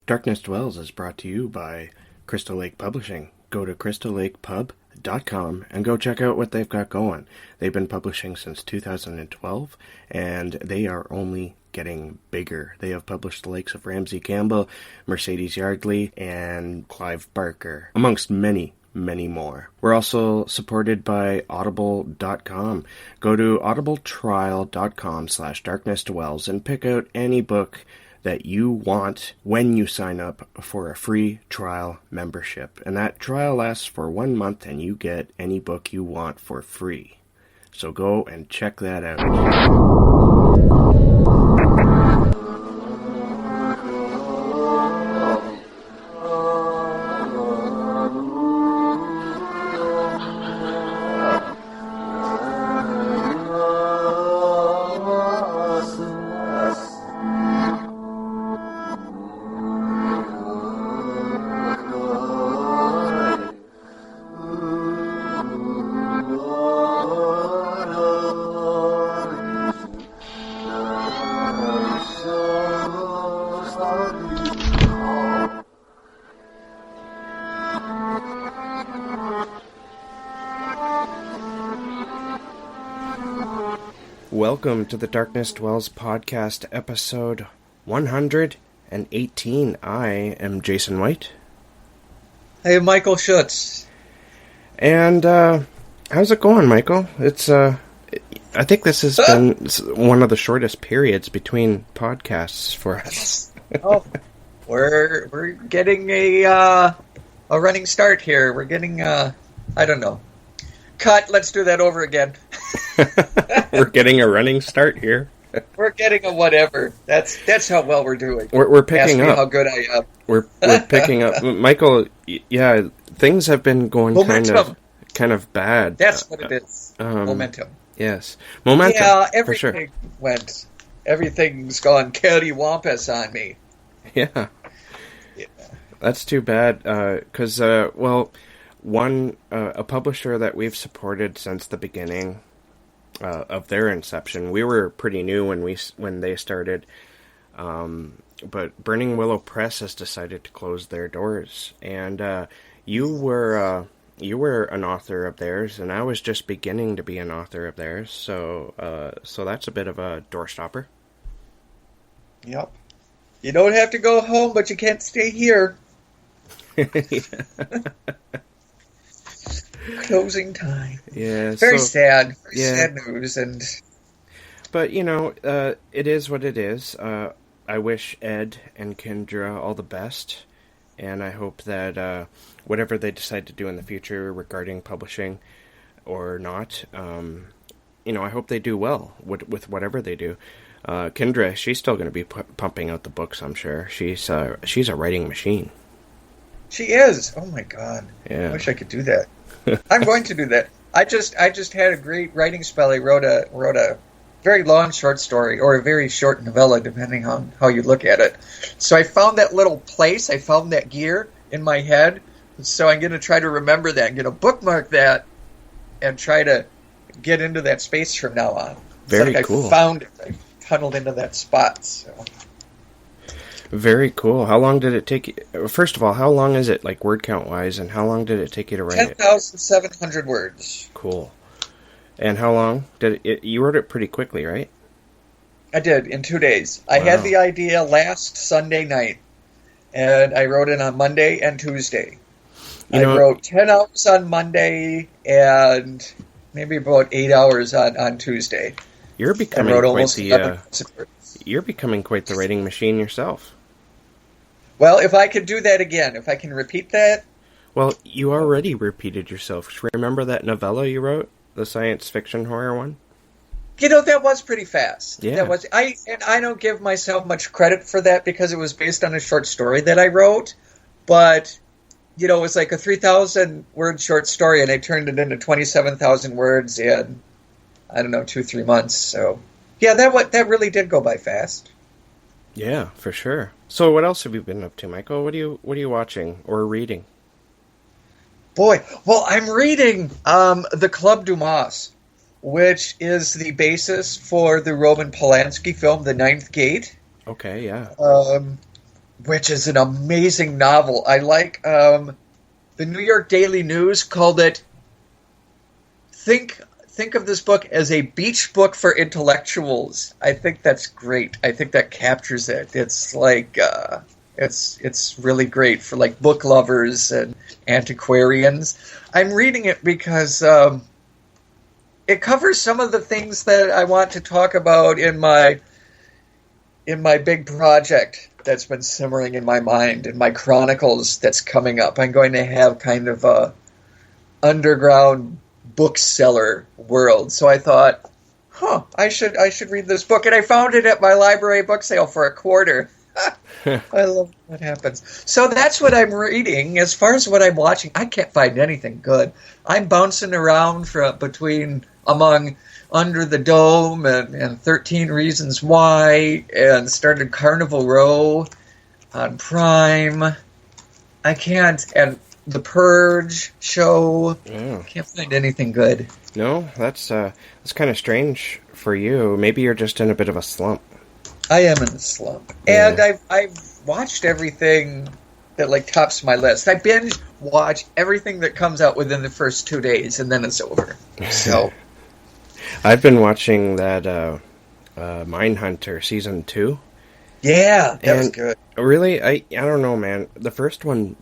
Darkness Dwells is brought to you by Crystal Lake Publishing. Go to crystallakepub.com and go check out what they've got going. They've been publishing since 2012, and they are only getting bigger. They have published the likes of Ramsey Campbell, Mercedes Yardley, and Clive Barker, amongst many more. We're also supported by audible.com. Go to audibletrial.com/darknessdwells and pick out any book that you want when you sign up for a free trial membership. And that trial lasts for 1 month and you get any book you want for free. So go and check that out. Welcome to the Darkness Dwells podcast, episode 118. I am Jason White. Hey, Michael Schutz. And, how's it going, Michael? It's, I think this has been one of the shortest periods between podcasts for us. Oh, we're getting a running start here. We're getting, I don't know. Cut, let's do that over again. We're getting a running start here. We're getting a whatever. That's how well we're doing. We're picking up. How good I am. We're picking up. Michael, yeah, things have been going kind of bad. That's what it is. Momentum. Yes. Momentum. Yeah, everything went. Everything's gone cattywampus on me. Yeah. That's too bad, because, a publisher that we've supported since the beginning of their inception. We were pretty new when they started, but Burning Willow Press has decided to close their doors. And you were an author of theirs, and I was just beginning to be an author of theirs. So that's a bit of a doorstopper. Yep. You don't have to go home, but you can't stay here. Closing time. Yeah, very sad. Very sad news, but it is what it is. I wish Ed and Kendra all the best, and I hope that whatever they decide to do in the future regarding publishing or not, I hope they do well with whatever they do. Kendra, she's still going to be pumping out the books, I'm sure. She's a writing machine. She is. Oh my God. Yeah. I wish I could do that. I'm going to do that. I just had a great writing spell. I wrote a very long short story, or a very short novella, depending on how you look at it. So I found that little place. I found that gear in my head. So I'm going to try to remember that, bookmark that, and try to get into that space from now on. Very cool. I found it. I tunneled into that spot. So. Very cool. How long did it take you? First of all, how long is it, like, word count wise, and how long did it take you to write 10,700 words. Cool. And how long did it? You wrote it pretty quickly, right? I did, in 2 days. I had the idea last Sunday night, and I wrote it on Monday and Tuesday. I wrote 10 hours on Monday and maybe about 8 hours on Tuesday. You're becoming You're becoming quite the writing machine yourself. Well, if I could do that again, if I can repeat that. Well, you already repeated yourself. Remember that novella you wrote? The science fiction horror one? That was pretty fast. Yeah. I don't give myself much credit for that because it was based on a short story that I wrote. But, it was like a 3,000 word short story, and I turned it into 27,000 words in, 2-3 months. So, yeah, that really did go by fast. Yeah, for sure. So what else have you been up to, Michael? What are you watching or reading? Boy, well, I'm reading The Club Dumas, which is the basis for the Roman Polanski film, The Ninth Gate. Okay, yeah. which is an amazing novel. I like the New York Daily News called it. Think of this book as a beach book for intellectuals. I think that's great. I think that captures it. It's like it's really great for like book lovers and antiquarians. I'm reading it because it covers some of the things that I want to talk about in my big project that's been simmering in my mind, in my chronicles that's coming up. I'm going to have kind of a underground bookseller world. So I thought, I should read this book. And I found it at my library book sale for $0.25. I love what happens. So that's what I'm reading. As far as what I'm watching, I can't find anything good. I'm bouncing around among Under the Dome and 13 Reasons Why, and started Carnival Row on Prime. I can't, and The Purge show. Yeah. Can't find anything good. No, that's kind of strange for you. Maybe you're just in a bit of a slump. I am in a slump. Yeah. And I've watched everything that like tops my list. I binge watch everything that comes out within the first 2 days, and then it's over. So I've been watching that Mindhunter season 2. yeah, that was good. Really, I don't know, man. The first one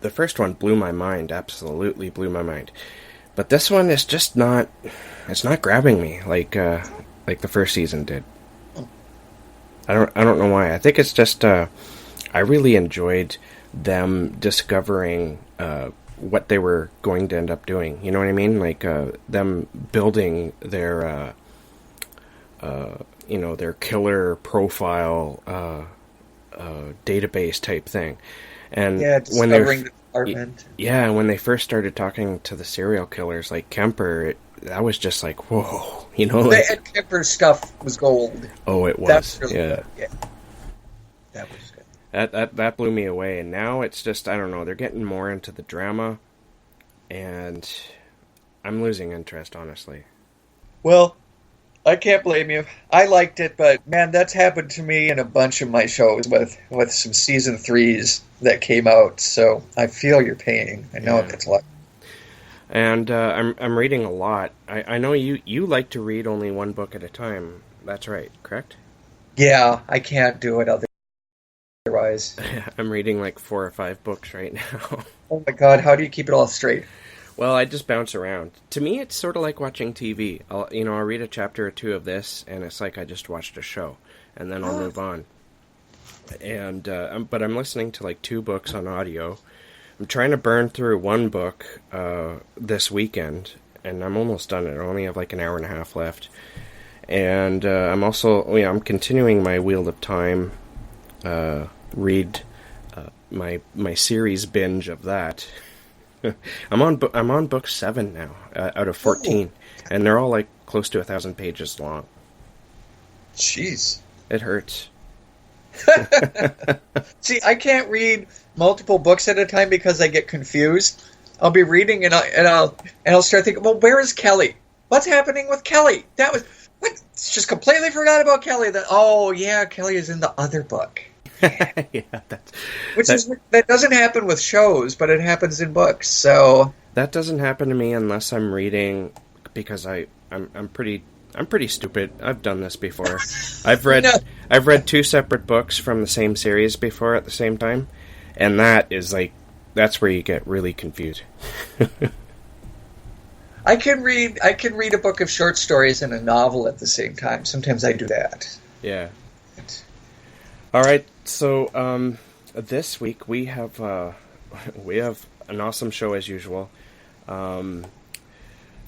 blew my mind. Absolutely blew my mind. But this one is just not. It's not grabbing me like the first season did. I don't know why. I think it's just I really enjoyed them discovering what they were going to end up doing. You know what I mean? Like them building their their killer profile database type thing. And discovering the department. Yeah, when they first started talking to the serial killers like Kemper, that was just like, whoa, you know. Like, the Ed Kemper stuff was gold. Oh, it was. That's really yeah. good. Yeah, that was good. That blew me away, and now it's just, I don't know, they're getting more into the drama, and I'm losing interest, honestly. Well, I can't blame you. I liked it, but man, that's happened to me in a bunch of my shows with some season 3s that came out. So I feel your pain. I know it's like. And I'm reading a lot. I know you like to read only one book at a time. That's right, correct? Yeah, I can't do it otherwise. I'm reading like 4 or 5 books right now. Oh my god, how do you keep it all straight? Well, I just bounce around. To me, it's sort of like watching TV. I'll read a chapter or 2 of this, and it's like I just watched a show, and then I'll move on. And but I'm listening to like 2 books on audio. I'm trying to burn through 1 book this weekend, and I'm almost done it. I only have like an hour and a half left. And I'm also, I'm continuing my Wheel of Time read, my series binge of that. I'm on book 7 now, out of 14, and they're all like close to 1,000 pages long. Jeez, it hurts. See, I can't read multiple books at a time because I get confused. I'll be reading and I'll start thinking, well, where is Kelly? What's happening with Kelly? Just completely forgot about Kelly. Kelly is in the other book. That doesn't happen with shows, but it happens in books. So that doesn't happen to me unless I'm reading, because I'm pretty stupid. I've done this before. I've read 2 separate books from the same series before at the same time, and that's where you get really confused. I can read a book of short stories and a novel at the same time. Sometimes I do that. Yeah. All right. So this week we have an awesome show as usual.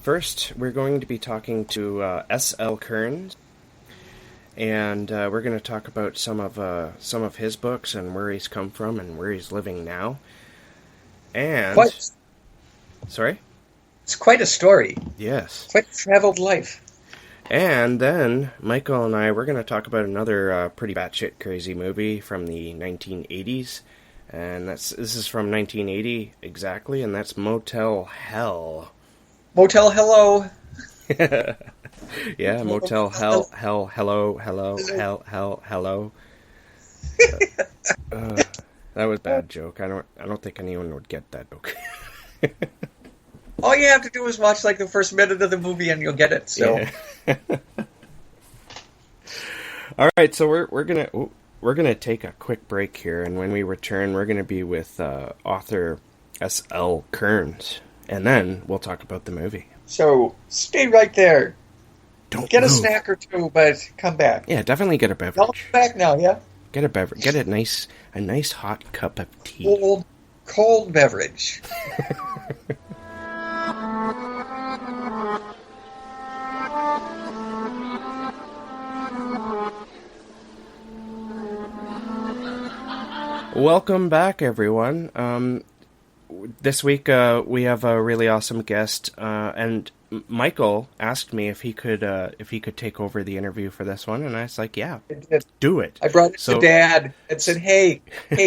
First, we're going to be talking to S.L. Kerns, and we're going to talk about some of his books and where he's come from and where he's living now. And sorry, it's quite a story. Yes, quite a traveled life. And then Michael and we're going to talk about another pretty batshit crazy movie from the 1980s, and this is from 1980 exactly, and that's Motel Hell. Motel Hello. Yeah, Motel Hell, Hell, Hello, Hello, Hell, Hell, Hello. That was a bad joke. I don't think anyone would get that joke. All you have to do is watch like the first minute of the movie and you'll get it. So, Yeah. All right, so we're gonna take a quick break here, and when we return, we're gonna be with author S.L. Kerns, and then we'll talk about the movie. so stay right there. Don't Get move. a snack or two, but come back. Yeah, definitely get a I'll beverage. come back now. Yeah, Get a beverage. Get a nice hot cup of tea. cold beverage. Welcome back, everyone. This week we have a really awesome guest, and Michael asked me if he could take over the interview for this one, and I was like, "Yeah, do it." I brought it So- to Dad and said, "Hey,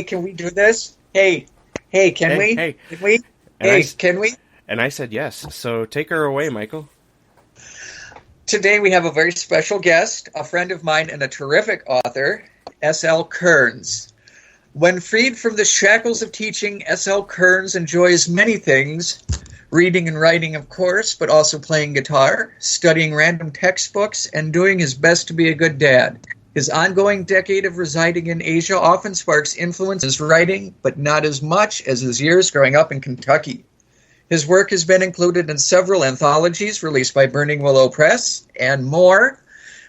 can we do this? Hey, can we? Hey. Can we? And Hey, I- can we?" And I said yes. So take her away, Michael. Today we have a very special guest, a friend of mine and a terrific author, S.L. Kerns. When freed from the shackles of teaching, S.L. Kerns enjoys many things. Reading and writing, of course, but also playing guitar, studying random textbooks, and doing his best to be a good dad. His ongoing decade of residing in Asia often sparks influence in his writing, but not as much as his years growing up in Kentucky. His work has been included in several anthologies released by Burning Willow Press, and more.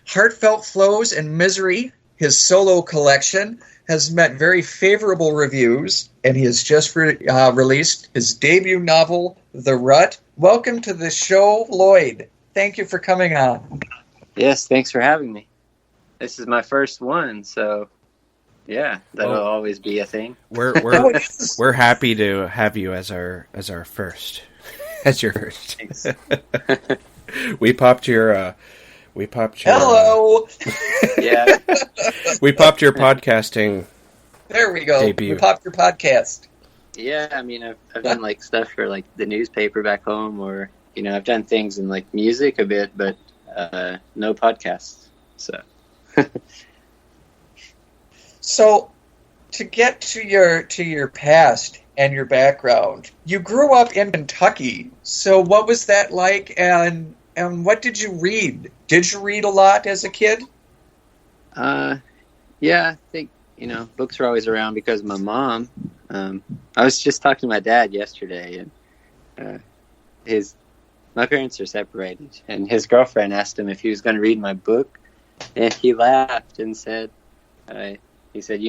Heartfelt Flows and Misery, his solo collection, has met very favorable reviews, and he has just released his debut novel, The Rut. Welcome to the show, Lloyd. Thank you for coming on. Yes, thanks for having me. This is my first one, so yeah, that'll always be a thing. We're happy to have you as our first, as your first. Thanks. We popped your. Hello. Yeah, We popped your podcasting. There we go. Debut. We popped your podcast. yeah. I mean, I've done like stuff for like the newspaper back home, or I've done things in like music a bit, but no podcasts. So So, to get to your past and your background, you grew up in Kentucky. So, what was that like, and what did you read? Did you read a lot as a kid? yeah, I think books were always around because of my mom. I was just talking to my dad yesterday, and my parents are separated, and his girlfriend asked him if he was going to read my book, and he laughed and said, he said,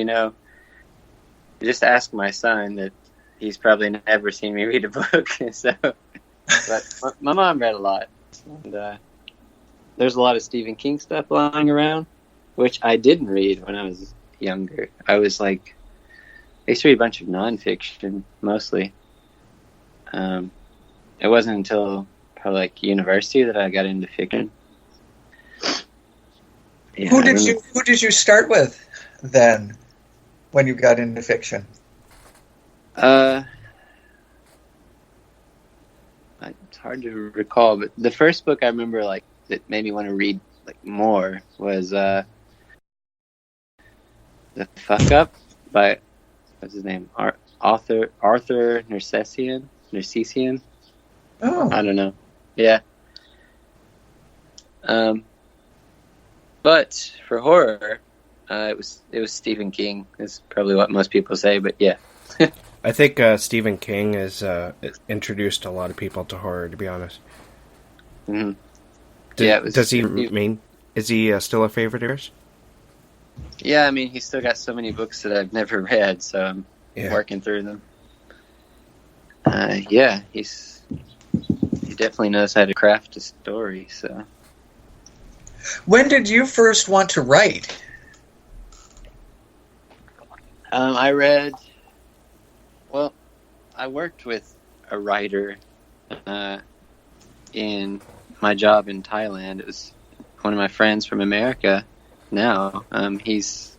just ask my son that he's probably never seen me read a book. So, but my mom read a lot, and there's a lot of Stephen King stuff lying around, which I didn't read when I was younger. I used to read a bunch of nonfiction mostly. It wasn't until probably like university that I got into fiction. Yeah, Who did you start with then, when you got into fiction? It's hard to recall, but the first book I remember like that made me want to read like more was The Fuck Up by what's his name? Arthur Nersessian. Oh, I don't know. Yeah. But for horror, it was Stephen King. Is probably what most people say, but yeah. I think Stephen King has introduced a lot of people to horror. To be honest. Mm-hmm. Is he still a favorite of yours? Yeah, I mean, he's still got so many books that I've never read, so I'm working through them. Yeah, he definitely knows how to craft a story. So, when did you first want to write? I worked with a writer in my job in Thailand. It was one of my friends from America. Now, he's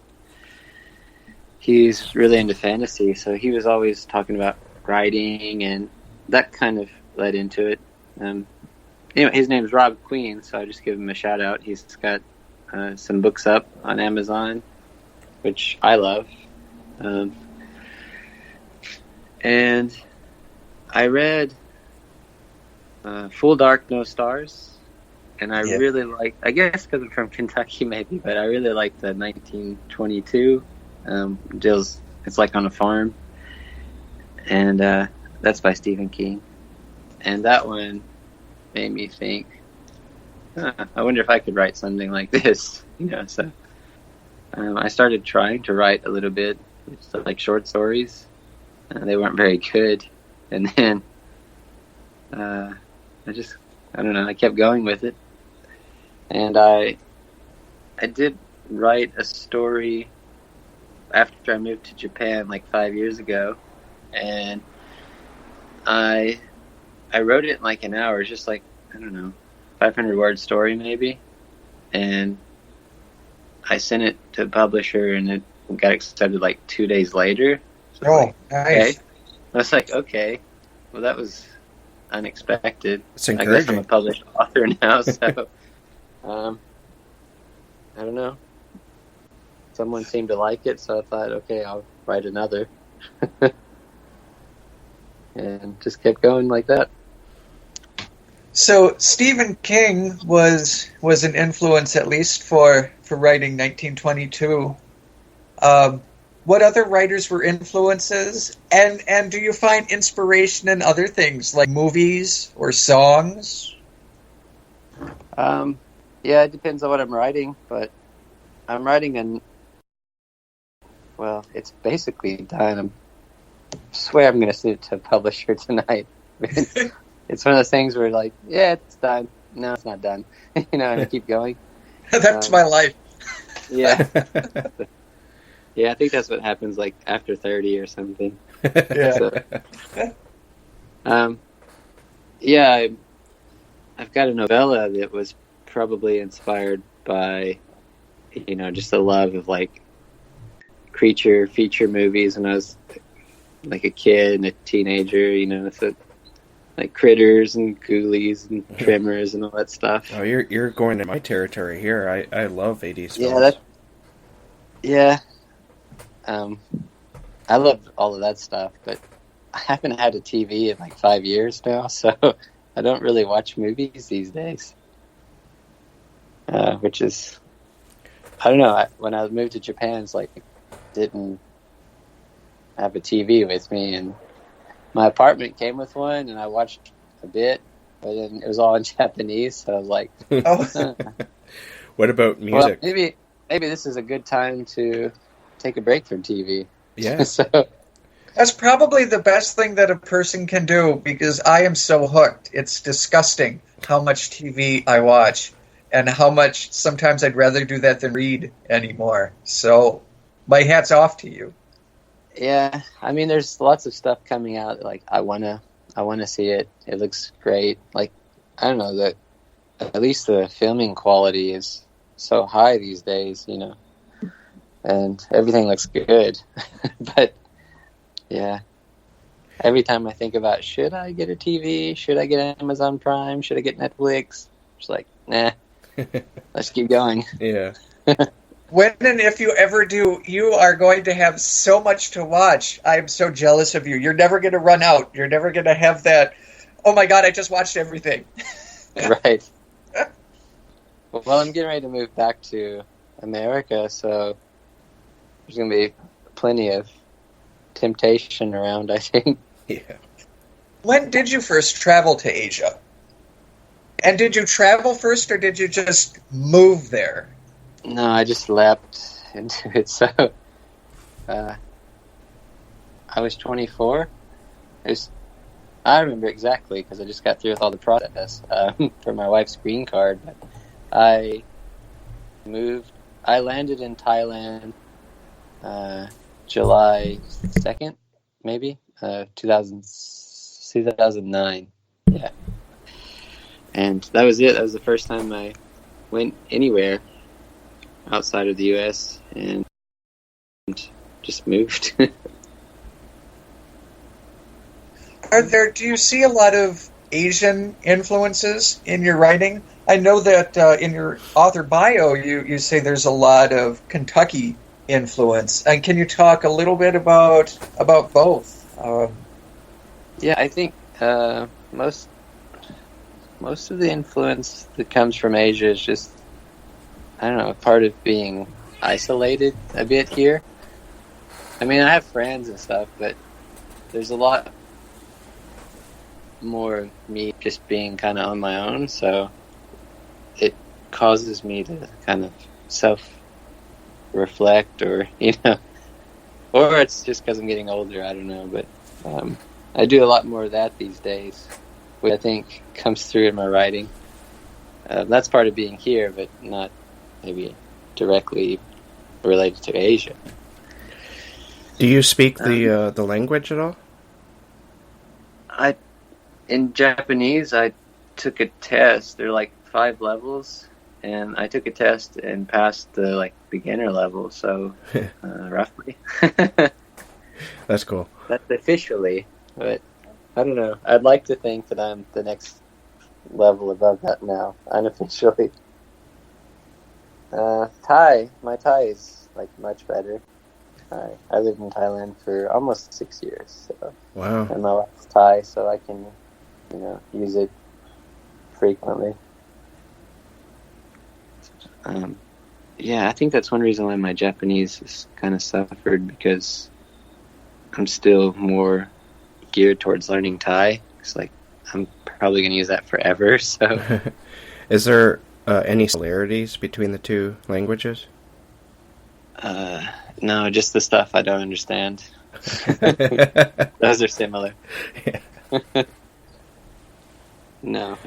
really into fantasy, so he was always talking about writing, and that kind of led into it. Anyway, his name is Rob Queen, so I just give him a shout out. He's got some books up on Amazon, which I love. And I read Full Dark, No Stars, and I really liked, I guess because I'm from Kentucky maybe, but I really liked the 1922. It's like on a farm, and that's by Stephen King. And that one made me think, I wonder if I could write something like this, so I started trying to write a little bit, just like short stories. They weren't very good, and then I don't know, I kept going with it, and I did write a story after I moved to Japan like 5 years ago, and I wrote it in like an hour. It's just like, I don't know, 500-word story maybe, and I sent it to the publisher, and it got accepted like 2 days later. So nice. Okay. I was like, okay, well, that was unexpected. It's I guess encouraging. I'm a published author now, so I don't know. Someone seemed to like it, so I thought, okay, I'll write another. And just kept going like that. So Stephen King was an influence, at least for writing 1922. What other writers were influences? And do you find inspiration in other things, like movies or songs? Yeah, it depends on what I'm writing, but I'm writing well, it's basically done. I swear I'm going to send it to a publisher tonight. It's one of those things where, like, yeah, it's done. No, it's not done. And I keep going. That's my life. Yeah. Yeah, I think that's what happens, like, after 30 or something. Yeah. So, yeah, I've got a novella that was probably inspired by, just a love of, like, creature feature movies when I was, like, a kid and a teenager, so, like Critters and Ghoulies and Tremors and all that stuff. Oh, you're going to my territory here. I love 80s films. Yeah, I love all of that stuff, but I haven't had a TV in like 5 years now, so I don't really watch movies these days. Which is, I don't know, when I moved to Japan, it's like, didn't have a TV with me, and my apartment came with one, and I watched a bit, but then it was all in Japanese, so I was like, What about music? Well, maybe this is a good time to take a break from TV. Yeah. So That's probably the best thing that a person can do, because I am so hooked. It's disgusting how much TV I watch, and how much sometimes I'd rather do that than read anymore. So my hat's off to you. yeah, I mean, there's lots of stuff coming out. Like, I wanna see it. It looks great. Like, I don't know, at least the filming quality is so high these days, and everything looks good. But yeah, every time I think about, should I get a TV? Should I get Amazon Prime? Should I get Netflix? It's like, nah, let's keep going. Yeah. When and if you ever do, you are going to have so much to watch. I'm so jealous of you. You're never going to run out. You're never going to have that, oh my God, I just watched everything. Right. Well, I'm getting ready to move back to America, so there's going to be plenty of temptation around, I think. Yeah. When did you first travel to Asia? And did you travel first, or did you just move there? No, I just leapt into it. So I was 24. I remember exactly because I just got through with all the process for my wife's green card. But I landed in Thailand July 2nd, maybe, 2009. Yeah. And that was it. That was the first time I went anywhere outside of the U.S. and just moved. Do you see a lot of Asian influences in your writing? I know that in your author bio, you say there's a lot of Kentucky influence? And can you talk a little bit about both? Yeah, I think most of the influence that comes from Asia is just, I don't know, part of being isolated a bit here. I mean, I have friends and stuff, but there's a lot more of me just being kind of on my own, so it causes me to kind of self-reflect, or, or it's just because I'm getting older, I don't know, but I do a lot more of that these days, which I think comes through in my writing. That's part of being here, but not maybe directly related to Asia. Do you speak the language at all? In Japanese, I took a test. There are like 5 levels, and I took a test and passed the beginner level. So roughly, That's cool. That's officially, but I don't know. I'd like to think that I'm the next level above that now, unofficially. My Thai is much better. I lived in Thailand for almost 6 years. So. Wow. And my wife's Thai, so I can, use it frequently. Yeah, I think that's one reason why my Japanese has kind of suffered, because I'm still more geared towards learning Thai. It's I'm probably going to use that forever. So, is there any similarities between the two languages? No, just the stuff I don't understand. Those are similar. Yeah. No,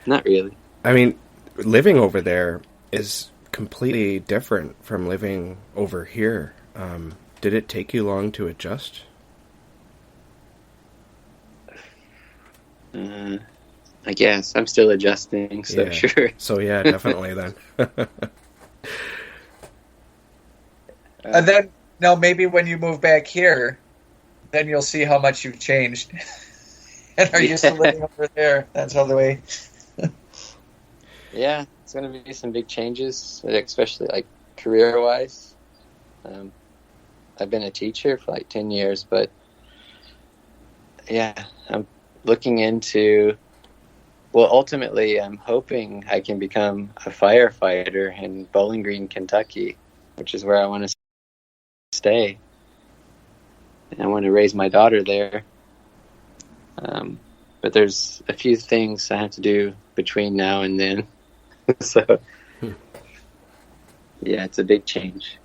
not really. I mean, living over there is completely different from living over here. Did it take you long to adjust? I guess I'm still adjusting, so yeah. Sure. So yeah, definitely then. And then, now maybe when you move back here, then you'll see how much you've changed. And are used to living over there. That's all the way. Yeah, it's going to be some big changes, especially career-wise. I've been a teacher for 10 years, but yeah, I'm looking into, ultimately I'm hoping I can become a firefighter in Bowling Green, Kentucky, which is where I want to stay. And I want to raise my daughter there. But there's a few things I have to do between now and then. So, yeah, it's a big change.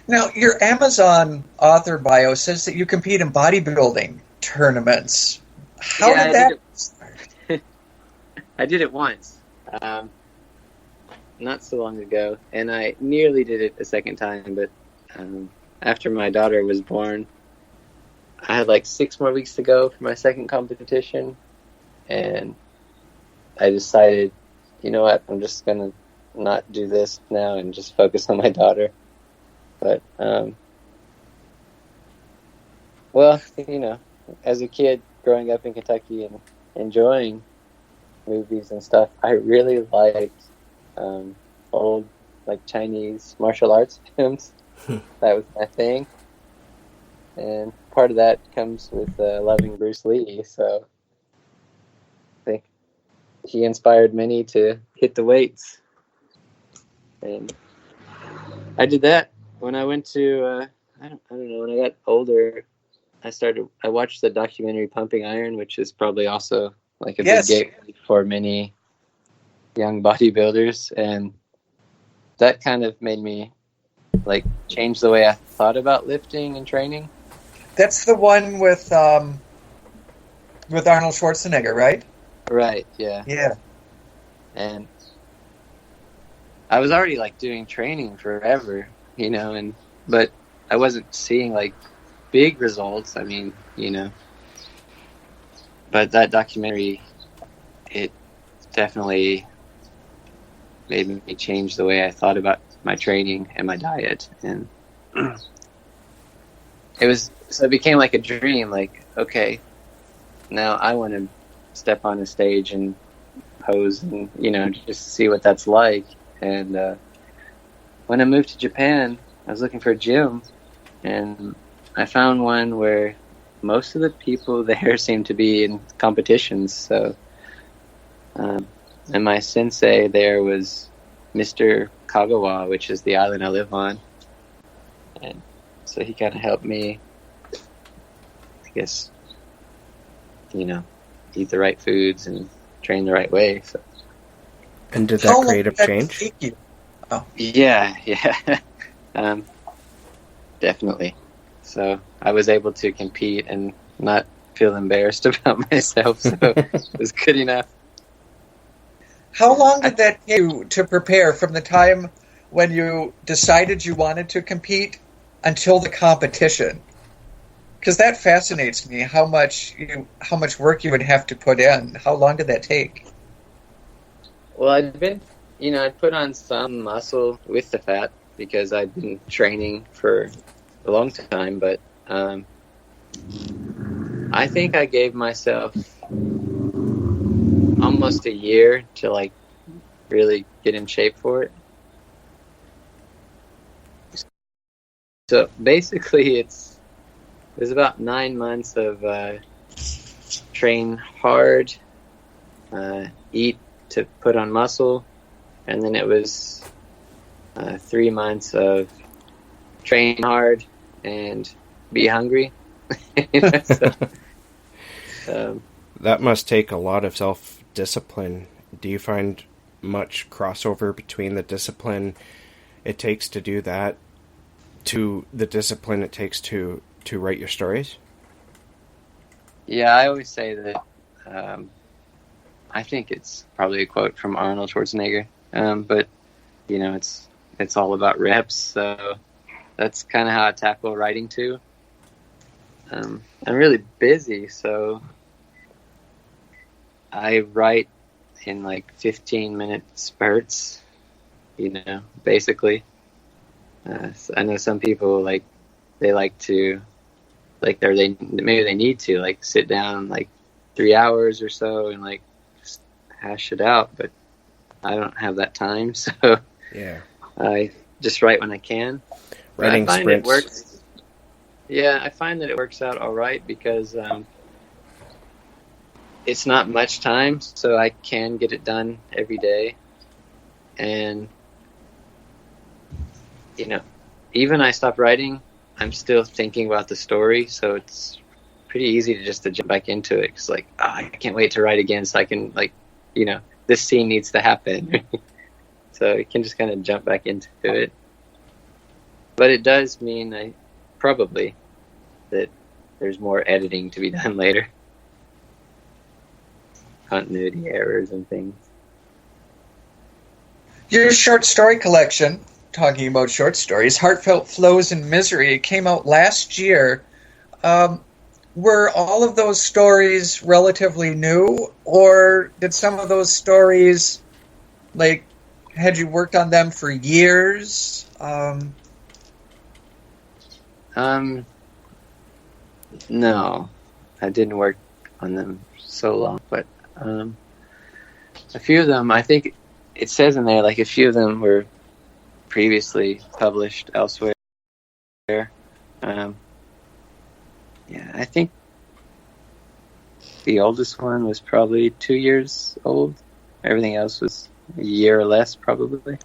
Now, your Amazon author bio says that you compete in bodybuilding tournaments. How did that start? I did it once, not so long ago, and I nearly did it a second time, but after my daughter was born, I had 6 more weeks to go for my second competition, and I decided, you know what, I'm just going to not do this now and just focus on my daughter. But, as a kid growing up in Kentucky and enjoying movies and stuff, I really liked old, Chinese martial arts films. That was my thing. And part of that comes with loving Bruce Lee, so I think he inspired many to hit the weights. And I did that when I went to, I don't know, when I got older, I watched the documentary Pumping Iron, which is probably also big gateway for many young bodybuilders, and that kind of made me change the way I thought about lifting and training. That's the one with Arnold Schwarzenegger, right? Right, yeah. Yeah. And I was already doing training forever, but I wasn't seeing big results. I mean, but that documentary, it definitely made me change the way I thought about my training and my diet. And it became a dream, okay, now I want to step on a stage and pose and, just see what that's like. And when I moved to Japan, I was looking for a gym, and I found one where most of the people there seemed to be in competitions. So, and my sensei there was Mr. Kagawa, which is the island I live on, and so he kind of helped me, I guess, eat the right foods and train the right way. So. And did that create a change? Take you? Oh. Yeah. Definitely. So I was able to compete and not feel embarrassed about myself, so it was good enough. How long did that take you to prepare from the time when you decided you wanted to compete until the competition? Because that fascinates me, how much work you would have to put in. How long did that take? Well, I'd put on some muscle with the fat because I'd been training for a long time, but I think I gave myself almost a year to really get in shape for it. So basically it was about 9 months of train hard, eat to put on muscle, and then it was 3 months of train hard and be hungry. That must take a lot of self-discipline. Do you find much crossover between the discipline it takes to do that to the discipline it takes to write your stories? Yeah, I always say that I think it's probably a quote from Arnold Schwarzenegger, but it's all about reps, so that's kind of how I tackle writing too. I'm really busy, so I write in 15-minute spurts, basically. So I know some people they like to maybe they need to sit down 3 hours or so and just hash it out, but I don't have that time, so yeah, I just write when I can. Writing I find sprints. It works. Yeah, I find that it works out all right because it's not much time, so I can get it done every day. And, even I stop writing, I'm still thinking about the story, so it's pretty easy to jump back into it. It's I can't wait to write again so I can, this scene needs to happen. So you can just kind of jump back into it. But it does mean probably that there's more editing to be done later. Continuity errors and things. Your short story collection, talking about short stories, Heartfelt Flows and Misery, came out last year. Were all of those stories relatively new, or did some of those stories, had you worked on them for years? No, I didn't work on them so long, but a few of them, I think it says in there, a few of them were previously published elsewhere. Yeah, I think the oldest one was probably 2 years old. Everything else was a year or less, probably.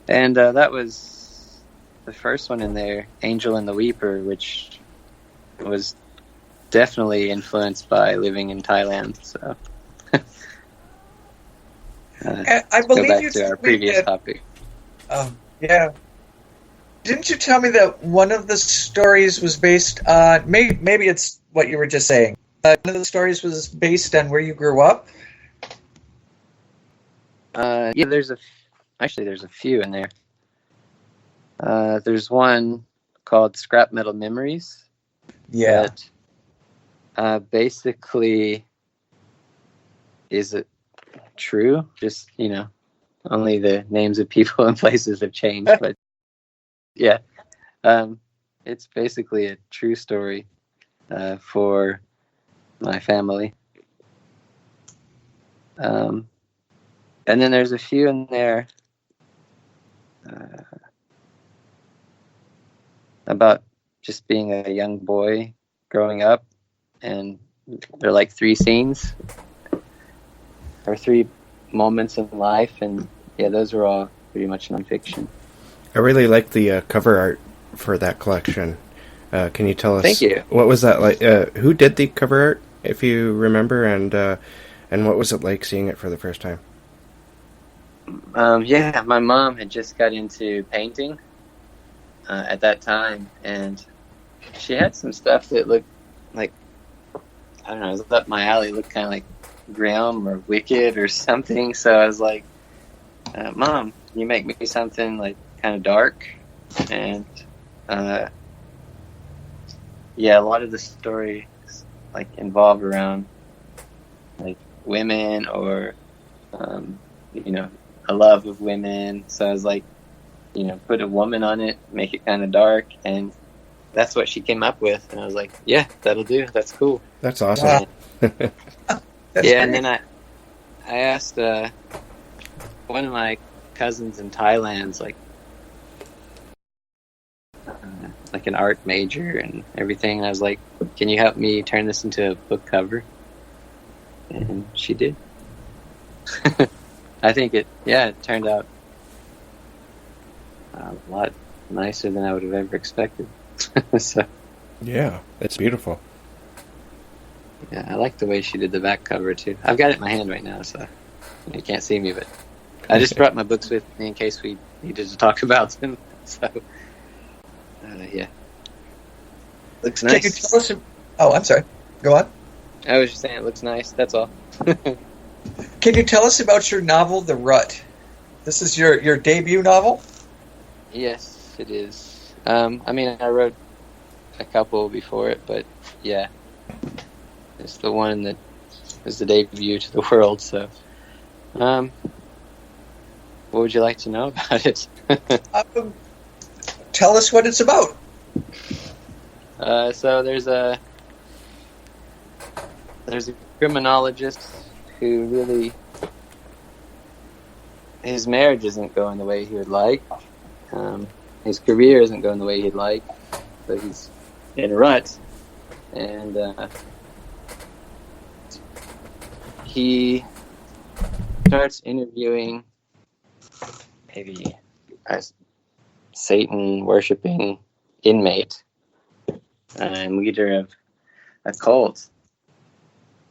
And that was the first one in there, Angel and the Weeper, which was definitely influenced by living in Thailand. So, I believe go back you to our told me previous that, topic. Yeah. Didn't you tell me that one of the stories was based on, maybe it's what you were just saying, one of the stories was based on where you grew up? Yeah, there's a few in there. There's one called Scrap Metal Memories. Yeah. That basically, is it true? Just, only the names of people and places have changed, but yeah. It's basically a true story for my family. And then there's a few in there about just being a young boy growing up, and they're like 3 scenes or 3 moments in life, and yeah, those are all pretty much nonfiction. I really like the cover art for that collection. Can you tell us? Thank you. What was that like? Who did the cover art, if you remember, and what was it like seeing it for the first time? Yeah, my mom had just got into painting at that time, and she had some stuff that looked like, I don't know, it was up my alley. It looked kind of like grim or wicked or something. So I was like, Mom, can you make me something like kind of dark? And yeah, a lot of the stories like involve around like women or a love of women. So I was like, put a woman on it, make it kind of dark, and that's what she came up with. And I was like, yeah, that'll do. That's cool. That's awesome. Yeah, and then I asked one of my cousins in Thailand's like an art major and everything. And I was like, can you help me turn this into a book cover? And she did. I think it turned out a lot nicer than I would have ever expected. So yeah, it's beautiful. Yeah, I like the way she did the back cover too. I've got it in my hand right now, so you can't see me, but I just brought my books with me in case we needed to talk about them. So yeah, looks nice. Can you tell us? Oh, I'm sorry. Go on. I was just saying it looks nice. That's all. Can you tell us about your novel, The Rut? This is your debut novel? Yes, it is. I mean, I wrote a couple before it, but yeah, it's the one that was the debut to the world. So, what would you like to know about it? Tell us what it's about. So there's a criminologist who really, his marriage isn't going the way he would like. His career isn't going the way he'd like, so he's in a rut, and he starts interviewing maybe a Satan-worshipping inmate and leader of a cult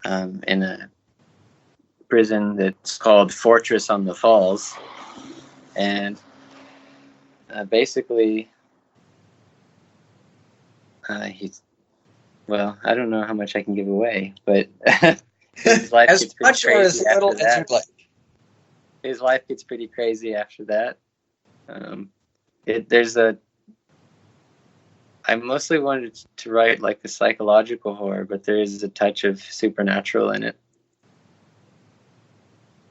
in a prison that's called Fortress on the Falls, and basically he's, well, I don't know how much I can give away, but his life as gets pretty much or crazy as little after as that. you'd like. His life gets pretty crazy after that. I mostly wanted to write like a psychological horror, but there is a touch of supernatural in it.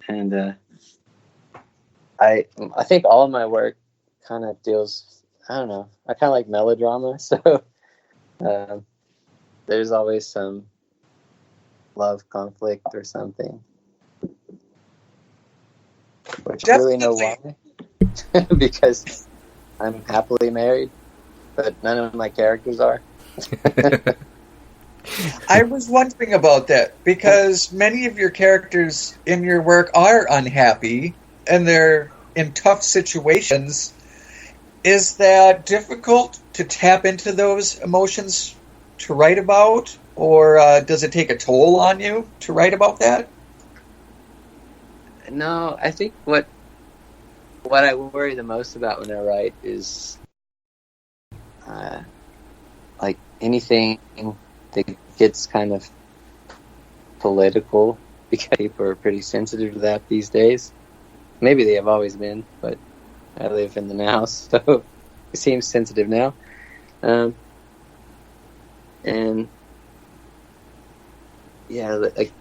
And I think all of my work kind of deals, I don't know, I kind of like melodrama, so there's always some love conflict or something. Which I really know why. Because I'm happily married, but none of my characters are. I was wondering about that, because many of your characters in your work are unhappy, and they're in tough situations. Is that difficult to tap into those emotions to write about, or does it take a toll on you to write about that? No, I think what I worry the most about when I write is like anything that gets kind of political, because people are pretty sensitive to that these days. Maybe they have always been, but I live in the now, so it seems sensitive now. And yeah, like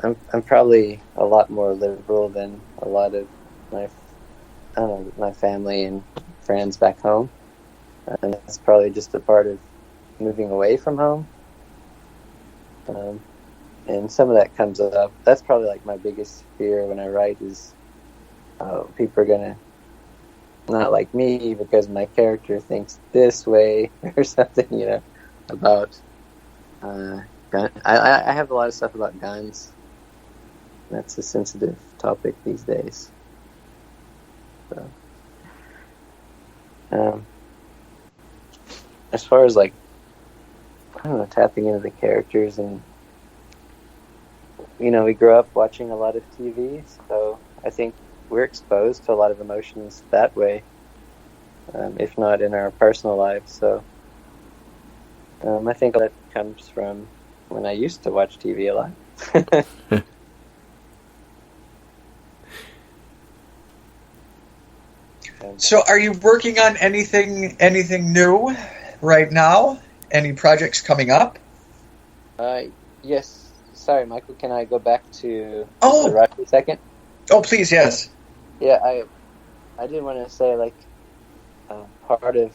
I'm probably a lot more liberal than a lot of my family and friends back home, and that's probably just a part of moving away from home. And some of that comes up. That's probably like my biggest fear when I write is people are gonna not like me because my character thinks this way or something, about gun. I have a lot of stuff about guns. That's a sensitive topic these days. So, as far as like, I don't know, tapping into the characters, and we grew up watching a lot of TV, so I think we're exposed to a lot of emotions that way, if not in our personal lives. So I think that comes from when I used to watch TV a lot. So, are you working on anything new right now? Any projects coming up? Yes. Sorry, Michael. Can I go back to Oh, the rut for a second? Oh, please, yes. Yeah, I did want to say, like, part of,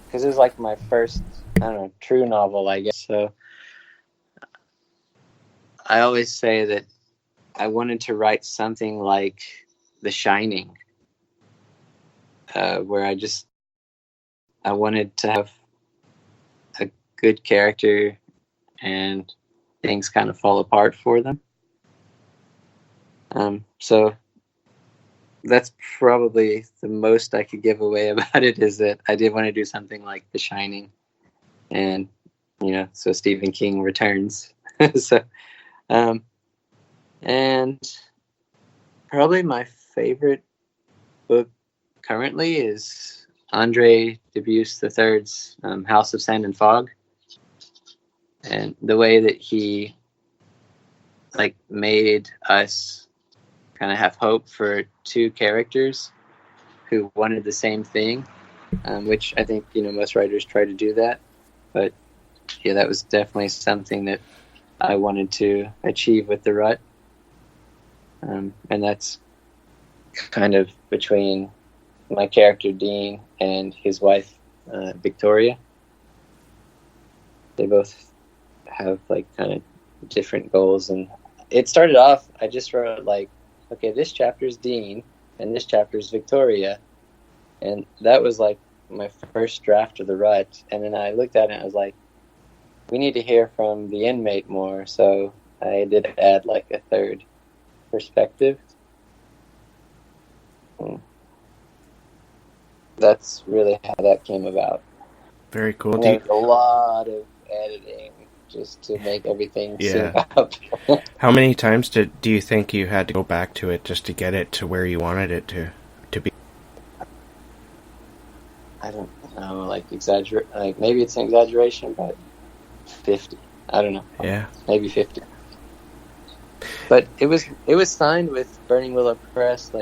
because it was like my first, I don't know, true novel, I guess. So I always say that I wanted to write something like The Shining, where I wanted to have a good character and things kind of fall apart for them. So that's probably the most I could give away about it, is that I did want to do something like The Shining, and so Stephen King returns. So, and probably my favorite book currently is Andre Dubus III's House of Sand and Fog, and the way that he made us kind of have hope for two characters who wanted the same thing, which I think most writers try to do that, but yeah, that was definitely something that I wanted to achieve with The Rut, and that's kind of between my character Dean and his wife Victoria. They both have kind of different goals, and it started off, I just wrote okay, this chapter is Dean and this chapter is Victoria, and that was my first draft of The Rut. And then I looked at it and I was like, we need to hear from the inmate more, so I did add a third perspective. That's really how that came about. Very cool. There was a lot of editing just to make everything sync up. How many times do you think you had to go back to it just to get it to where you wanted it to be? I don't know, maybe it's an exaggeration, but 50. I don't know. Yeah. Maybe 50. But it was signed with Burning Willow Press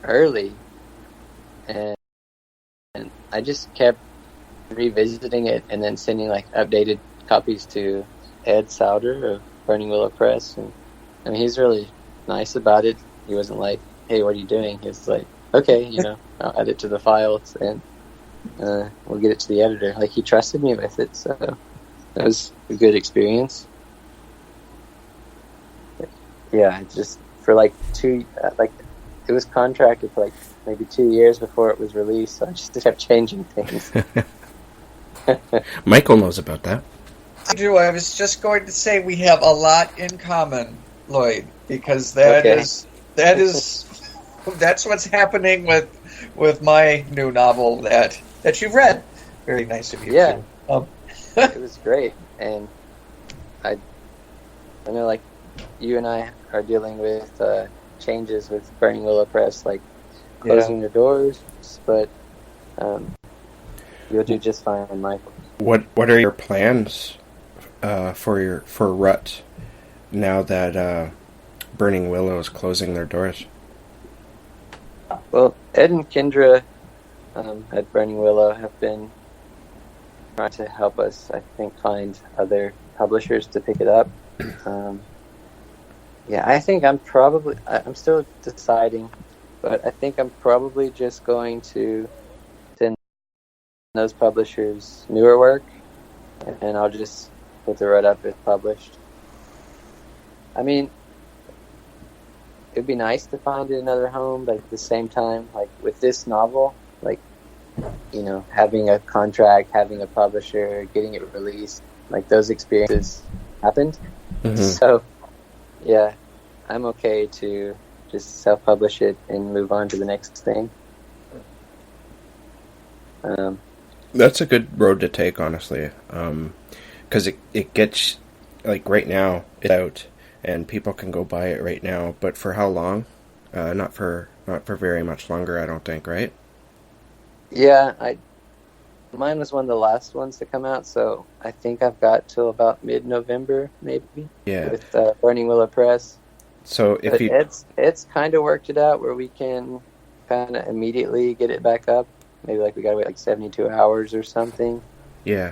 early, and I just kept revisiting it and then sending updated copies to Ed Souder of Burning Willow Press, and I mean, he's really nice about it. He wasn't like, hey, what are you doing? He's like, okay, I'll add it to the files and we'll get it to the editor. He trusted me with it, so that was a good experience. Yeah, just for two, it was contracted for maybe 2 years before it was released, so I just kept changing things. Michael knows about that. I do. I was just going to say we have a lot in common, Lloyd, because that's what's happening with my new novel that you've read. Very nice of you. Yeah, it was great, and I know you and I are dealing with changes with Burning Willow Press, closing their doors, but you'll do just fine, Michael. What are your plans for Rut now that Burning Willow is closing their doors? Well, Ed and Kendra at Burning Willow have been trying to help us, I think, find other publishers to pick it up. Yeah, I think I'm still deciding, but I think I'm probably just going to send those publishers newer work, and I'll just put The Rut up if published. I mean, it'd be nice to find another home, but at the same time, like with this novel, like, you know, having a contract, having a publisher, getting it released, like those experiences happened. Mm-hmm. So, yeah, I'm okay to just self-publish it and move on to the next thing. That's a good road to take, honestly, because it gets, like, right now it's out and people can go buy it right now, but for how long? Not for very much longer, I don't think, right? Yeah, mine was one of the last ones to come out, so I think I've got till about mid-November, maybe. Yeah. With Burning Willow Press. So if but you, it's kind of worked it out where we can kind of immediately get it back up. Maybe like we gotta wait like 72 hours or something. yeah,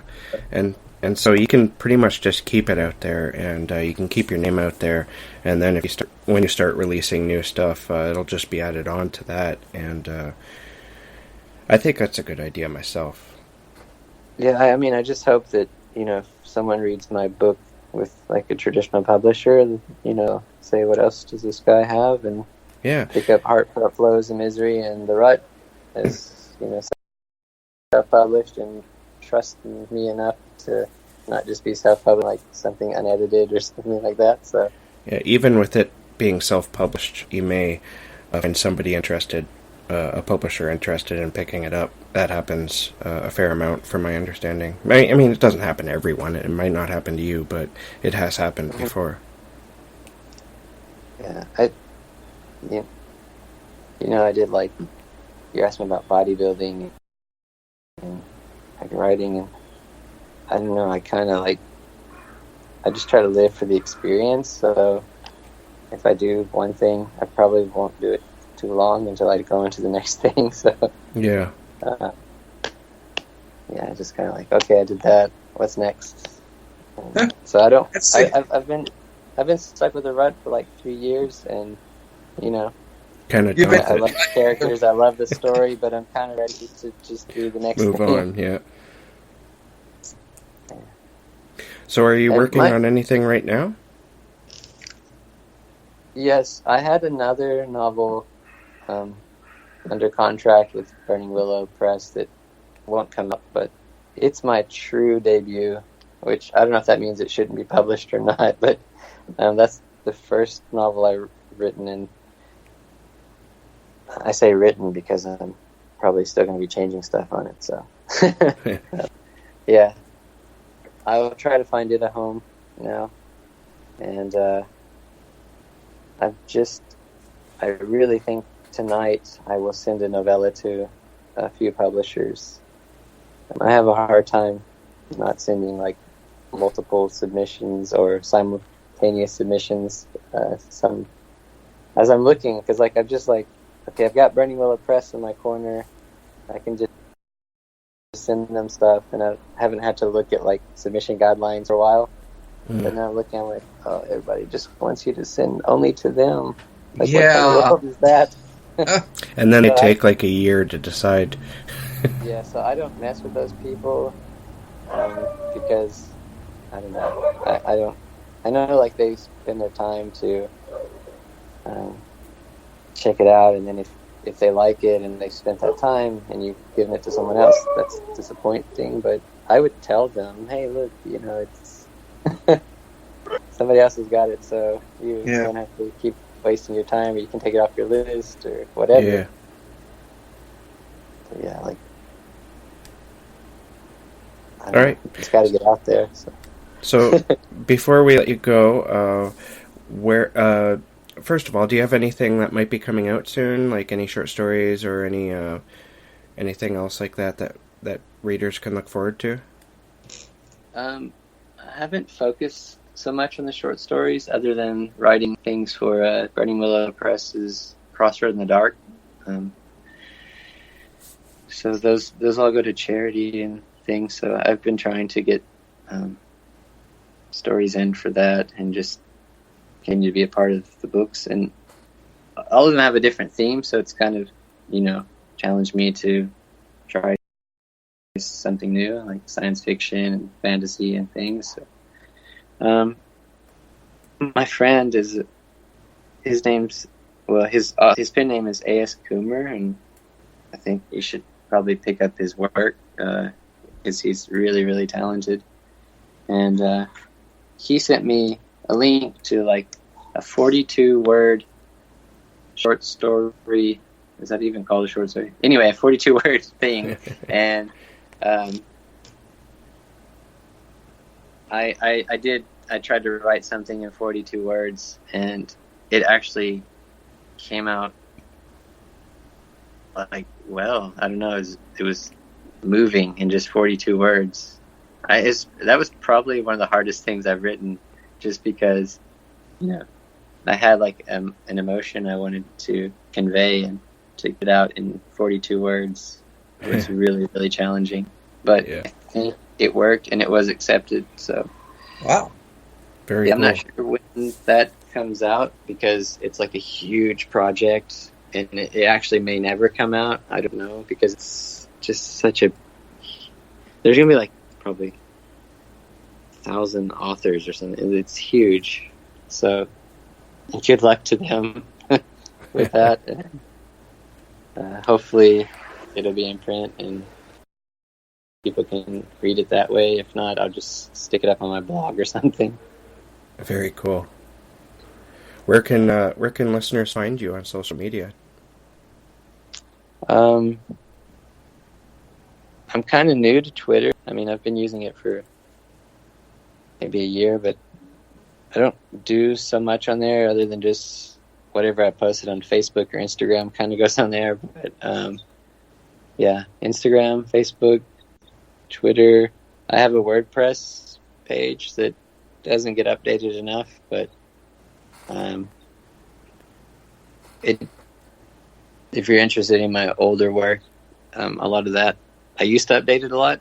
and so you can pretty much just keep it out there, and you can keep your name out there, and then when you start releasing new stuff, it'll just be added on to that, and I think that's a good idea myself. Yeah, I mean, I just hope that, you know, if someone reads my book with like a traditional publisher, you know, say, what else does this guy have? And Yeah, pick up Heart Flows and Misery and The Rut as, you know, self-published, and trust me enough to not just be self-published, like something unedited or something like that. So yeah. Even with it being self-published, you may find somebody interested, a publisher interested in picking it up. That happens a fair amount, from my understanding. I mean, it doesn't happen to everyone. It might not happen to you, but it has happened before. yeah, you know, I did, like, you asked me about bodybuilding and like writing, and I don't know, I kind of like, I just try to live for the experience. So if I do one thing, I probably won't do it too long until I go into the next thing. So Yeah. Yeah, just kind of like, okay, I did that. What's next? So I don't. I've been stuck with The Rut for like 3 years, and you know, Kind of I love the characters, I love the story, but I'm kind of ready to just do the next move thing. on. Yeah. So, are you working on anything right now? Yes, I had another novel under contract with Burning Willow Press that won't come up, but it's my true debut, which I don't know if that means it shouldn't be published or not, but that's the first novel I've written, and I say written because I'm probably still going to be changing stuff on it, so yeah, I will try to find it a home now, and I really think tonight I will send a novella to a few publishers. I have a hard time not sending like multiple submissions or simultaneous submissions. As I'm looking, because like I'm just like, okay, I've got Burning Willow Press in my corner. I can just send them stuff, and I haven't had to look at like submission guidelines for a while. But now looking, I'm like, oh, everybody just wants you to send only to them. Like, what kind of world is that? And then it take like a year to decide. Yeah, so I don't mess with those people because I don't know. I know like they spend their time to check it out, and then if they like it and they spent that time and you've given it to someone else, that's disappointing. But I would tell them, hey, look, you know, it's somebody else has got it, so you don't have to keep wasting your time, or you can take it off your list or whatever. Yeah. But yeah, like, all right, it's got to get out there. So before we let you go, where first of all, do you have anything that might be coming out soon, like any short stories or anything else like that readers can look forward to? I haven't focused so much on the short stories, other than writing things for Burning Willow Press's Crossroad in the Dark. So those all go to charity and things. So I've been trying to get stories in for that, and just continue to be a part of the books. And all of them have a different theme, so it's kind of, you know, challenged me to try something new, like science fiction and fantasy and things. So, my friend his name's well, his pen name is A.S. Coomer, and I think you should probably pick up his work, because he's really, really talented. And he sent me a link to like a 42-word short story. Is that even called a short story? Anyway, a 42-word thing. And I tried to write something in 42 words, and it actually came out like, well, I don't know, it was moving in just 42 words. That was probably one of the hardest things I've written, just because, I had like an emotion I wanted to convey, and to get out in 42 words was really, really challenging. But I think it worked, and it was accepted. So, wow, very cool. I'm not sure when that comes out, because it's like a huge project, and it actually may never come out. I don't know, because it's just such a. There's gonna be like probably 1,000 authors or something. It's huge. So, good luck to them with that. Hopefully, it'll be in print and people can read it that way. If not, I'll just stick it up on my blog or something. Very cool. Where can listeners find you on social media? I'm kind of new to Twitter. I mean, I've been using it for maybe a year, but I don't do so much on there other than just whatever I posted on Facebook or Instagram kind of goes on there. But Instagram, Facebook, Twitter. I have a WordPress page that doesn't get updated enough, but if you're interested in my older work, a lot of that I used to update it a lot,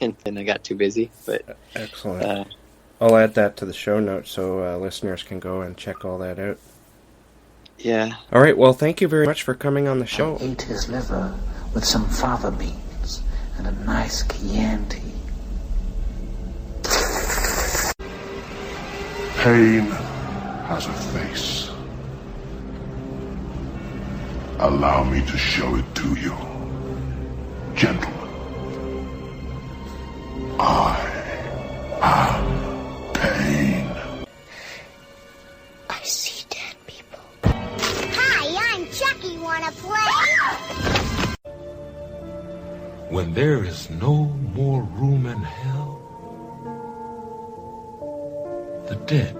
and then I got too busy. But excellent. I'll add that to the show notes so listeners can go and check all that out. Yeah. All right. Well, thank you very much for coming on the show. I ate his liver with some fava beans and a nice Chianti. Pain has a face. Allow me to show it to you. Gentlemen, I am pain. I see dead people. Hi, I'm Chucky. Wanna play? When there is no more room in hell, the dead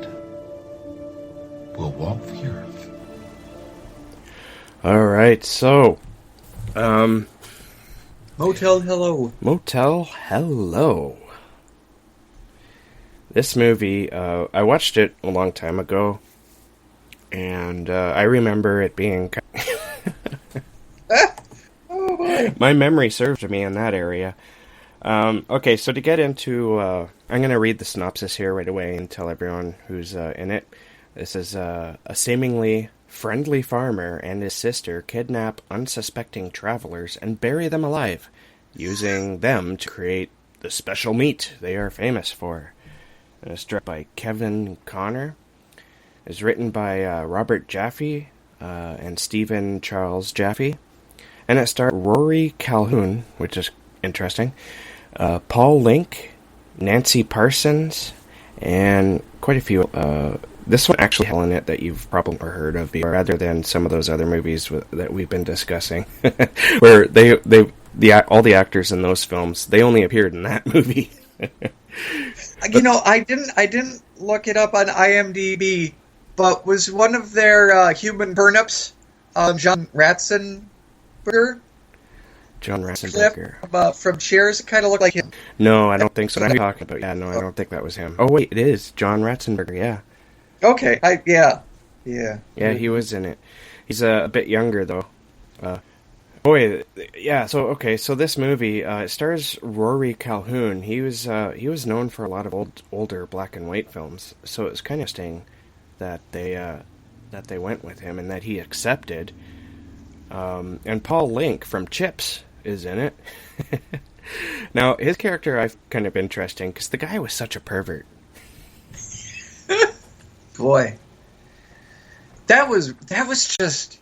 will walk the earth. All right, so, Motel Hello. Motel Hello. This movie, I watched it a long time ago, and I remember it being. Oh boy. My memory served me in that area. Okay, so to get into, I'm going to read the synopsis here right away and tell everyone who's in it. This is a seemingly friendly farmer and his sister kidnap unsuspecting travelers and bury them alive, using them to create the special meat they are famous for. It's directed by Kevin Connor. It's written by Robert Jaffe and Stephen Charles Jaffe. And it stars Rory Calhoun, which is interesting, Paul Link, Nancy Parsons, and quite a few. This one actually has in it that you've probably heard of, rather than some of those other movies that we've been discussing, where all the actors in those films, they only appeared in that movie. I didn't look it up on IMDb, but was one of their human burnups John Ratzenberger? John Ratzenberger. From Cheers, it kind of looked like him. No, I don't think so. I'm talking about. Yeah, no, I don't think that was him. Oh wait, it is John Ratzenberger. Yeah. Okay. Yeah, he was in it. He's a bit younger though. So this movie it stars Rory Calhoun. He was known for a lot of older black and white films. So it's kind of interesting that they went with him and that he accepted. And Paul Link from Chips is in it. Now, his character I find kind of interesting because the guy was such a pervert. Boy. that was just.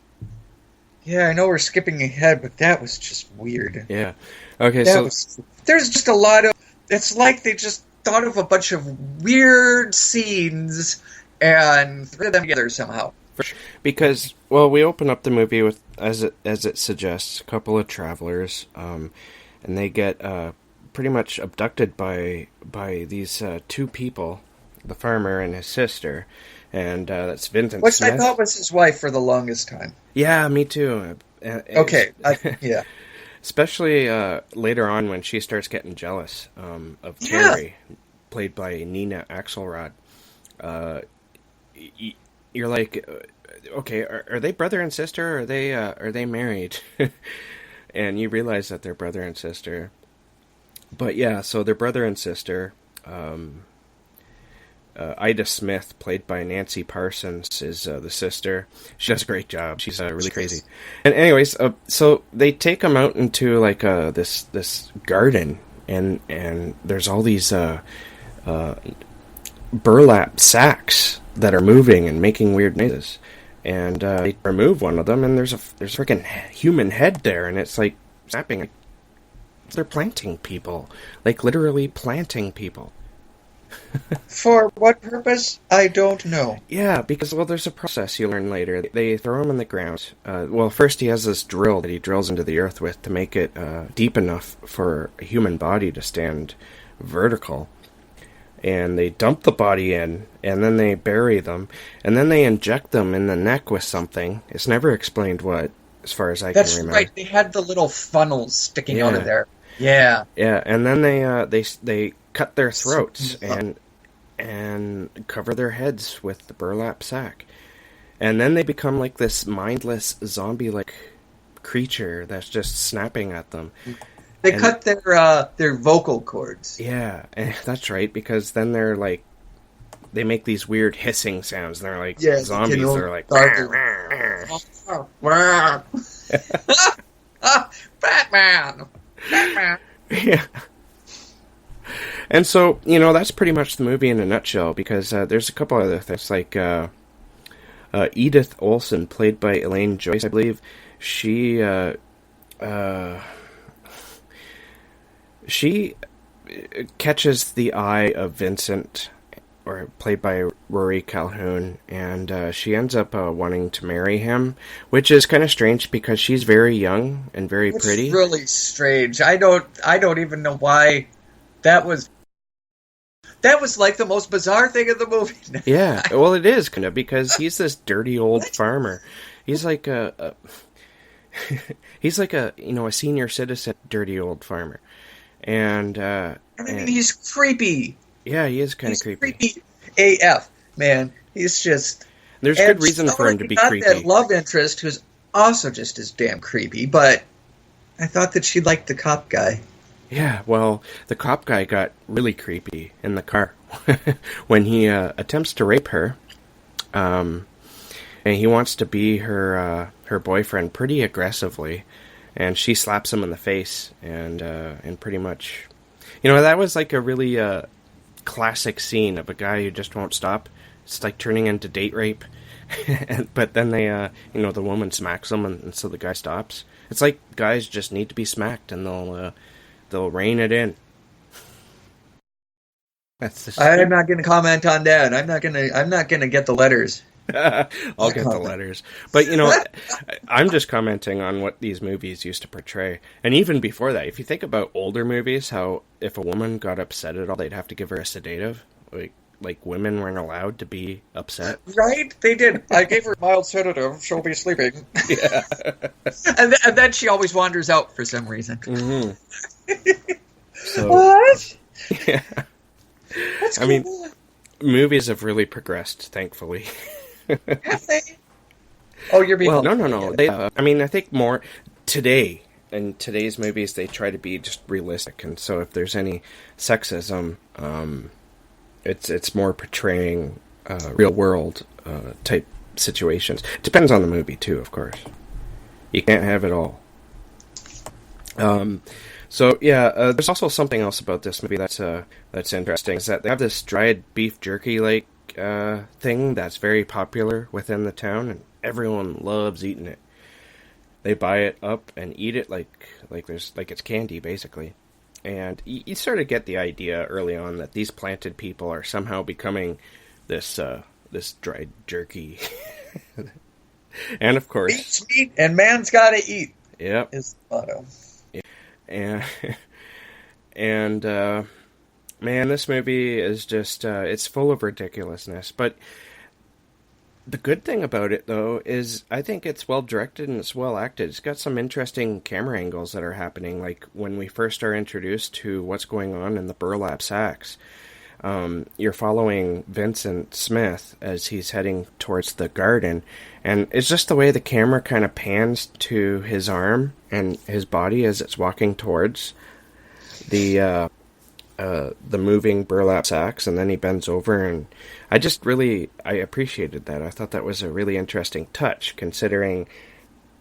Yeah, I know we're skipping ahead, but that was just weird. Yeah. Okay, there's just a lot of... It's like they just thought of a bunch of weird scenes and threw them together somehow. For sure. Because, well, we open up the movie with, as it suggests, a couple of travelers, and they get pretty much abducted by these two people, the farmer and his sister, and that's Vincent Which Smith. I thought was his wife for the longest time. Yeah, me too. Okay, yeah. Especially later on when she starts getting jealous of Terry, played by Nina Axelrod. You're like, okay, are they brother and sister? Or are they married? And you realize that they're brother and sister. But yeah, so they're brother and sister. Ida Smith, played by Nancy Parsons, is the sister. She does a great job. She's really crazy. And anyways, so they take them out into like this garden, and there's all these burlap sacks that are moving and making weird noises. And they remove one of them, and there's a freaking human head there, and it's like snapping. They're planting people, like literally planting people. For what purpose? I don't know. Yeah, because, well, there's a process you learn later. They throw him in the ground. Well, first he has this drill that he drills into the earth with to make it deep enough for a human body to stand vertical. And they dump the body in, and then they bury them, and then they inject them in the neck with something. It's never explained what, as far as I can remember. That's right. They had the little funnels sticking out of there. Yeah. Yeah, and then they cut their throats and cover their heads with the burlap sack. And then they become like this mindless zombie-like creature that's just snapping at them. They cut their vocal cords. Yeah, and that's right, because then they're like, they make these weird hissing sounds, and they're like zombies. They're like, Batman! Yeah. And so, that's pretty much the movie in a nutshell, because there's a couple other things, like Edith Olsen, played by Elaine Joyce, I believe. She catches the eye of Vincent, or played by Rory Calhoun, and she ends up wanting to marry him, which is kind of strange because she's very young and very pretty. It's really strange. I don't even know why that was like the most bizarre thing in the movie. Yeah, well, it is kind of, because he's this dirty old farmer. He's like a senior citizen, dirty old farmer. And he's creepy. Yeah, he is kind of creepy. Creepy AF, man. He's just... There's good reason for him to be creepy. That love interest, who's also just as damn creepy, but I thought that she liked the cop guy. Yeah, well, the cop guy got really creepy in the car when he attempts to rape her, and he wants to be her boyfriend pretty aggressively, and she slaps him in the face, and pretty much, that was like a really classic scene of a guy who just won't stop. It's like turning into date rape, but then they, the woman smacks him, and so the guy stops. It's like guys just need to be smacked, and they'll rein it in. I'm not going to comment on that. I'm not going to get the letters. I'll get the letters. But, I'm just commenting on what these movies used to portray. And even before that, if you think about older movies, how if a woman got upset at all, they'd have to give her a sedative. Like women weren't allowed to be upset. Right? They did. I gave her a mild sedative. She'll be sleeping. Yeah. and then she always wanders out for some reason. Mm-hmm. So, what? Yeah. I mean, movies have really progressed, thankfully. Have they? Oh, you're being... Well, no. They, I think more today, in today's movies, they try to be just realistic. And so if there's any sexism, it's more portraying real-world type situations. Depends on the movie, too, of course. You can't have it all. So there's also something else about this movie that's interesting. Is that they have this dried beef jerky like thing that's very popular within the town, and everyone loves eating it. They buy it up and eat it like it's candy, basically. And you sort of get the idea early on that these planted people are somehow becoming this dried jerky. And of course, Meat's meat and man's got to eat. Yep. Is the motto. And man, this movie is just it's full of ridiculousness. But the good thing about it, though, is I think it's well directed and it's well acted. It's got some interesting camera angles that are happening, like when we first are introduced to what's going on in the burlap sacks. You're following Vincent Smith as he's heading towards the garden, and it's just the way the camera kind of pans to his arm and his body as it's walking towards the moving burlap sacks, and then he bends over, and I appreciated that. I thought that was a really interesting touch, considering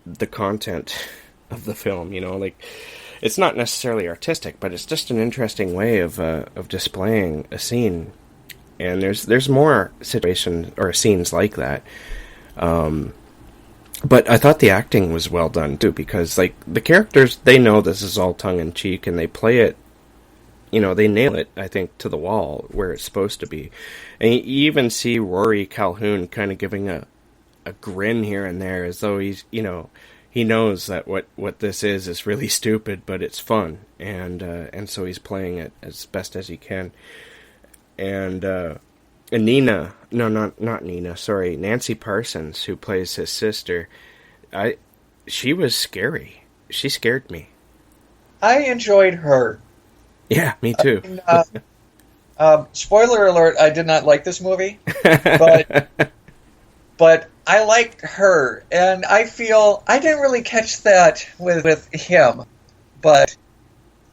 the content of the film. Like, it's not necessarily artistic, but it's just an interesting way of displaying a scene. And there's more situations or scenes like that. But I thought the acting was well done too, because like the characters, they know this is all tongue in cheek, and they play it. They nail it, I think, to the wall where it's supposed to be. And you even see Rory Calhoun kind of giving a grin here and there, as though he's, he knows that what this is really stupid, but it's fun. And so he's playing it as best as he can. And Nina, no, not Nina, sorry, Nancy Parsons, who plays his sister, she was scary. She scared me. I enjoyed her. Yeah, me too. Spoiler alert, I did not like this movie, but I liked her, and I feel I didn't really catch that with him, but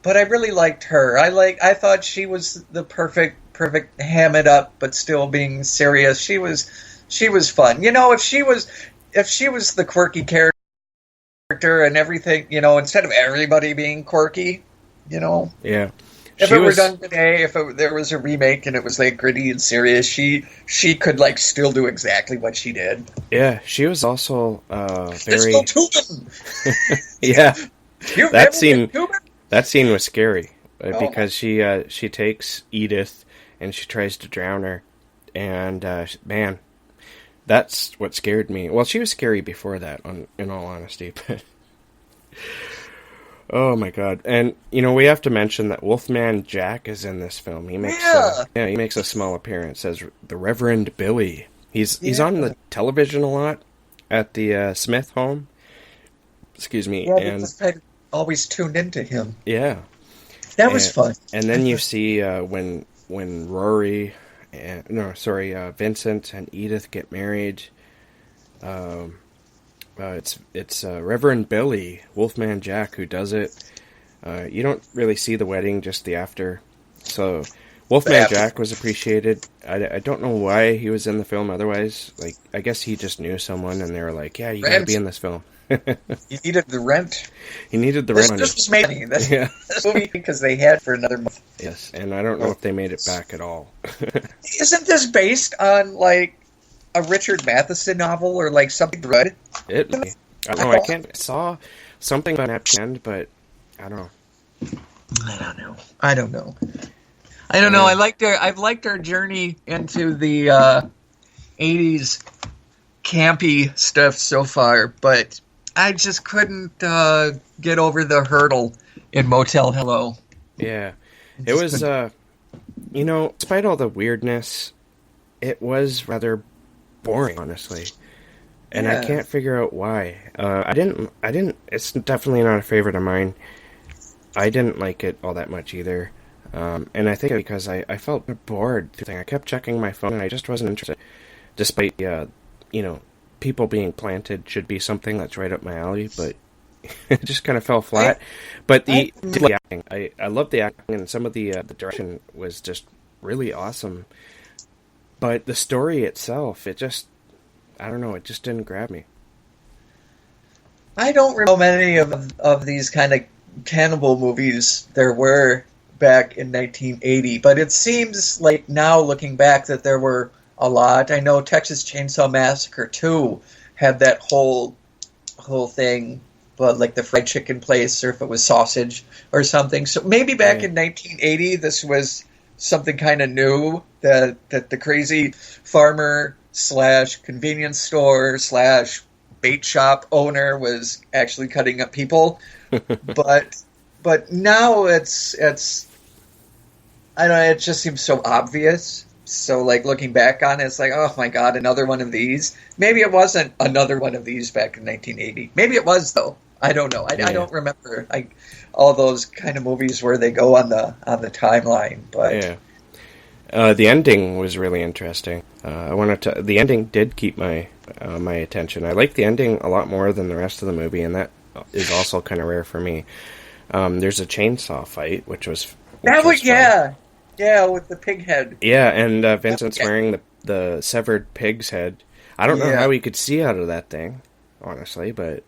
I really liked her. I thought she was the perfect ham it up, but still being serious. She was fun. If she was the quirky character and everything, instead of everybody being quirky, Yeah. If it were done today, if there was a remake and it was like gritty and serious, she could like still do exactly what she did. Yeah, she was also very. Yeah, that scene was scary because she takes Edith and she tries to drown her, and man, that's what scared me. Well, she was scary before that, in all honesty, but. Oh my god. And we have to mention that Wolfman Jack is in this film. He makes he makes a small appearance as the Reverend Billy. He's on the television a lot at the Smith home. Excuse me. Yeah, and I always tuned into him. Yeah. That was fun. And then you see when Rory Vincent and Edith get married, it's Reverend Billy, Wolfman Jack, who does it. You don't really see the wedding, just the after. So Wolfman Jack was appreciated. I don't know why he was in the film otherwise. Like, I guess he just knew someone, and they were like, "Yeah, you gotta be in this film." He needed the rent. He needed the rent. This was made this movie because they had for another month. Yes, and I don't know if they made it back at all. Isn't this based on like a Richard Matheson novel or like something read? I can't. I saw something about it at the end, but I don't know. I don't know. I liked our journey into the 80s campy stuff so far, but I just couldn't get over the hurdle in Motel Hell. Yeah, it was. Despite all the weirdness, it was rather boring, honestly, and I can't figure out why. I didn't. It's definitely not a favorite of mine. I didn't like it all that much either, and I think because I felt bored. I kept checking my phone, and I just wasn't interested. Despite people being planted should be something that's right up my alley, but it just kind of fell flat. But the acting, I love the acting, and some of the direction was just really awesome. But the story itself, it just didn't grab me. I don't remember many of these kind of cannibal movies there were back in 1980, but it seems like now looking back that there were a lot. I know Texas Chainsaw Massacre 2 had that whole thing, but like the fried chicken place, or if it was sausage or something. So maybe back in 1980, this was something kind of new, that the crazy farmer / convenience store / bait shop owner was actually cutting up people. but now it's I don't know, it just seems so obvious. So, like, looking back on it, it's like, oh my god, another one of these. Maybe it wasn't another one of these back in 1980. Maybe it was, though. I don't know. I don't remember all those kind of movies where they go on the timeline. But the ending was really interesting. The ending did keep my attention. I like the ending a lot more than the rest of the movie, and that is also kind of rare for me. There's a chainsaw fight, which was fun. Yeah, with the pig head. Yeah, and Vincent's wearing the severed pig's head. I don't know how he could see out of that thing, honestly, but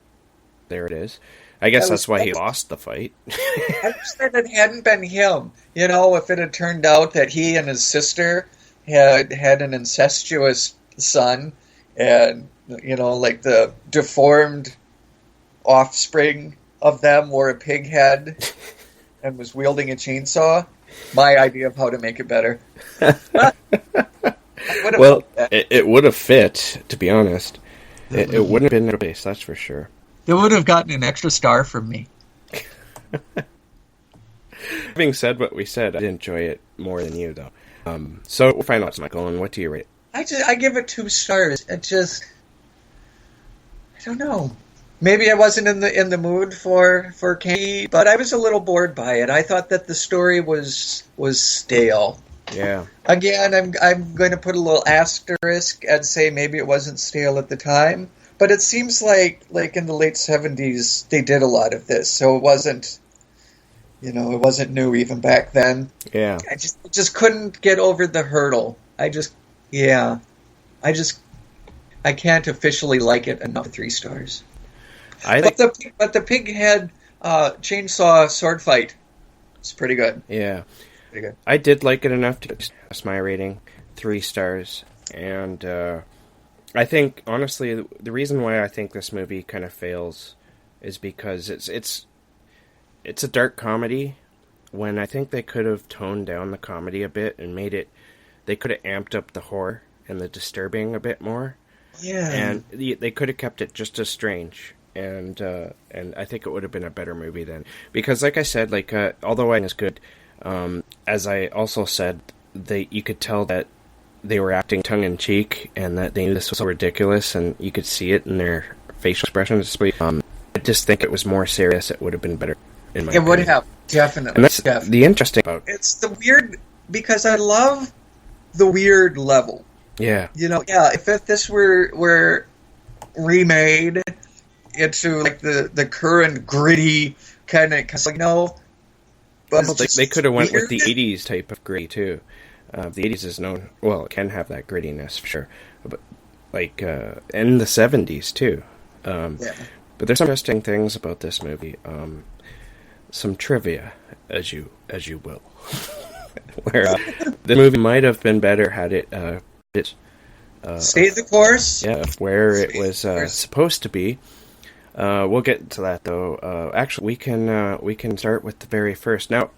there it is. I guess that's why he lost the fight. I wish that it hadn't been him. You know, if it had turned out that he and his sister had an incestuous son, and, you know, like the deformed offspring of them wore a pig head and was wielding a chainsaw. My idea of how to make it better. Well, it would have fit, to be honest. It wouldn't have been a base, that's for sure. It would have gotten an extra star from me. Having said what we said, I did enjoy it more than you, though. So, final thoughts, Michael, and what do you rate? I give it 2 stars. I don't know. Maybe I wasn't in the mood for candy, but I was a little bored by it. I thought that the story was stale. Yeah. Again, I'm going to put a little asterisk and say maybe it wasn't stale at the time, but it seems like in the late 70s they did a lot of this, so it wasn't new even back then. Yeah. I just couldn't get over the hurdle. I can't officially like it enough. 3 stars. But the pig head chainsaw sword fight is pretty good. Yeah. Pretty good. I did like it enough to that's my rating, 3 stars. And I think, honestly, the reason why I think this movie kind of fails is because it's a dark comedy, when I think they could have toned down the comedy a bit and they could have amped up the horror and the disturbing a bit more. Yeah. And they could have kept it just as strange. And I think it would have been a better movie then. Because, like I said, although it is good, as I also said, you could tell that they were acting tongue-in-cheek and that they knew this was so ridiculous, and you could see it in their facial expressions. I just think it was more serious. It would have been better, in my opinion. It would have, definitely. And that's the interesting about it. It's the weird, because I love the weird level. Yeah. You know, if this were remade into like the current gritty kind of, Well, they could have went with the 80s type of gritty too. The 80s is known, well, it can have that grittiness for sure, but in the 70s too. But there's some interesting things about this movie. Some trivia, as you will, where the movie might have been better had it stayed the course. Yeah, where it was supposed to be. We'll get to that though. Actually, we can start with the very first. Now,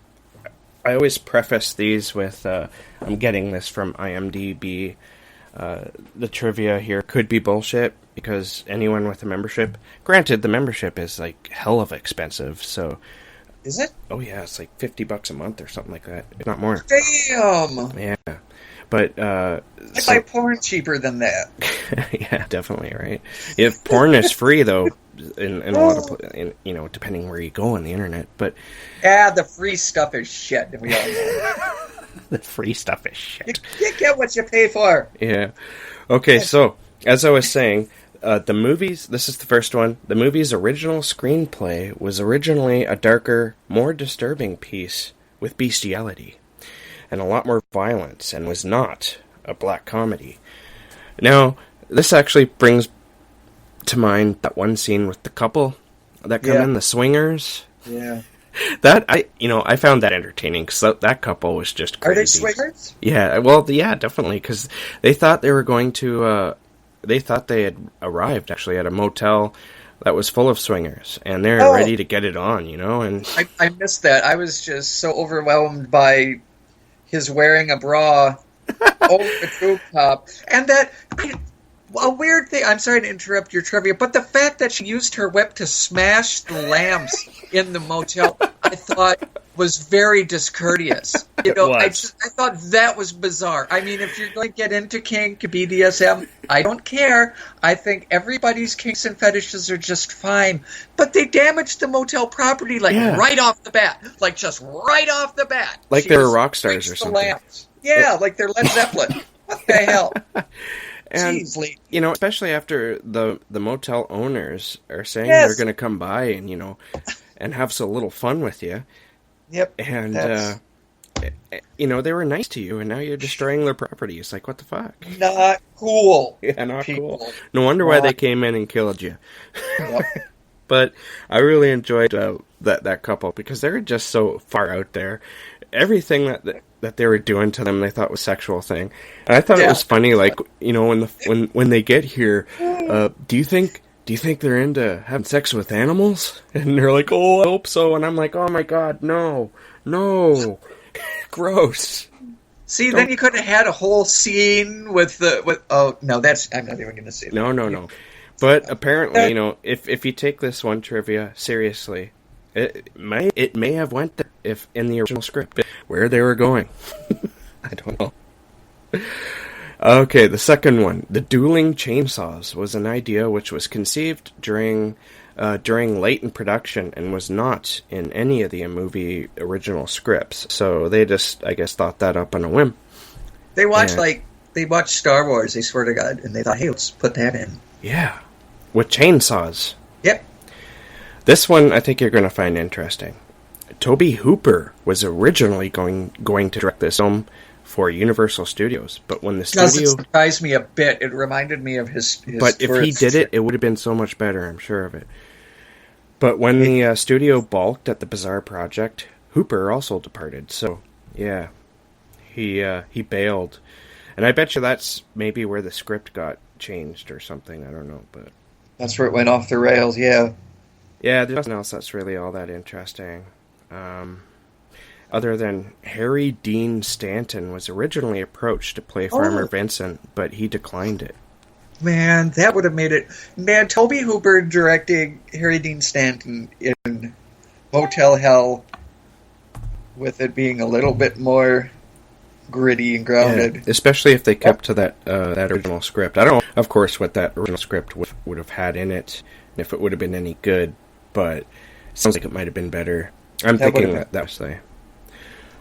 I always preface these with I'm getting this from IMDb. The trivia here could be bullshit because anyone with a membership. Granted, the membership is like hell of expensive. So, is it? Oh yeah, it's like $50 a month or something like that, if not more. Damn. Yeah, but I buy porn cheaper than that. Yeah, definitely, right. If porn is free though. In a lot of, depending where you go on the internet, but the free stuff is shit. We all know. The free stuff is shit. You get what you pay for. Yeah. Okay, so as I was saying, the movies. This is the first one. The movie's original screenplay was originally a darker, more disturbing piece with bestiality and a lot more violence, and was not a black comedy. Now, this actually brings to mind that one scene with the couple that come in, the swingers. Yeah. I found that entertaining because that couple was just crazy. Are they swingers? Yeah, well, yeah, definitely, because they thought they were going to, they thought they had arrived, actually, at a motel that was full of swingers, and they're ready to get it on, and... I missed that. I was just so overwhelmed by his wearing a bra over the boob top, and that... A weird thing, I'm sorry to interrupt your trivia, but the fact that she used her whip to smash the lamps in the motel, I thought was very discourteous. I thought that was bizarre. I mean, if you're going to get into kink, BDSM, I don't care. I think everybody's kinks and fetishes are just fine. But they damaged the motel property right off the bat. Like, just right off the bat. Like they were rock stars or something. Lamps. Yeah, like they're Led Zeppelin. What the hell? And, especially after the motel owners are saying they're going to come by and, and have a little fun with you. Yep. And, they were nice to you, and now you're destroying their property. It's like, what the fuck? Not cool. Yeah, not people. Cool. No wonder why they came in and killed you. Yep. But I really enjoyed that couple because they're just so far out there. Everything that they were doing to them, they thought was sexual thing. And I thought it was funny, like, when they get here, do you think they're into having sex with animals? And they're like, oh, I hope so. And I'm like, oh my god, no, gross. See, then you could have had a whole scene with oh no, I'm not even going to say that. No. But apparently, if you take this one trivia seriously, it may have went there if in the original script where they were going. I don't know. Okay, the second one, the dueling chainsaws, was an idea which was conceived during late in production and was not in any of the movie original scripts. So they just, I guess, thought that up on a whim. They watched Star Wars, they swear to God, and they thought, hey, let's put that in. Yeah, with chainsaws. Yep. This one I think you're going to find interesting. Tobe Hooper was originally going to direct this film for Universal Studios, but when the studio... It surprised me a bit. It reminded me of his but if he did it would have been so much better, I'm sure of it. But when the studio balked at the bizarre project, Hooper also departed, so yeah, he bailed. And I bet you that's maybe where the script got changed or something, I don't know, but... That's where it went off the rails, yeah. Yeah, there's nothing else that's really all that interesting. Other than Harry Dean Stanton was originally approached to play Farmer Vincent, but he declined it. Man, that would have made it... Man, Tobe Hooper directing Harry Dean Stanton in Motel Hell with it being a little bit more gritty and grounded. Yeah, especially if they kept to that original script. I don't know, of course, what that original script would have had in it, and if it would have been any good, but it sounds like it might have been better. I'm thinking that was the...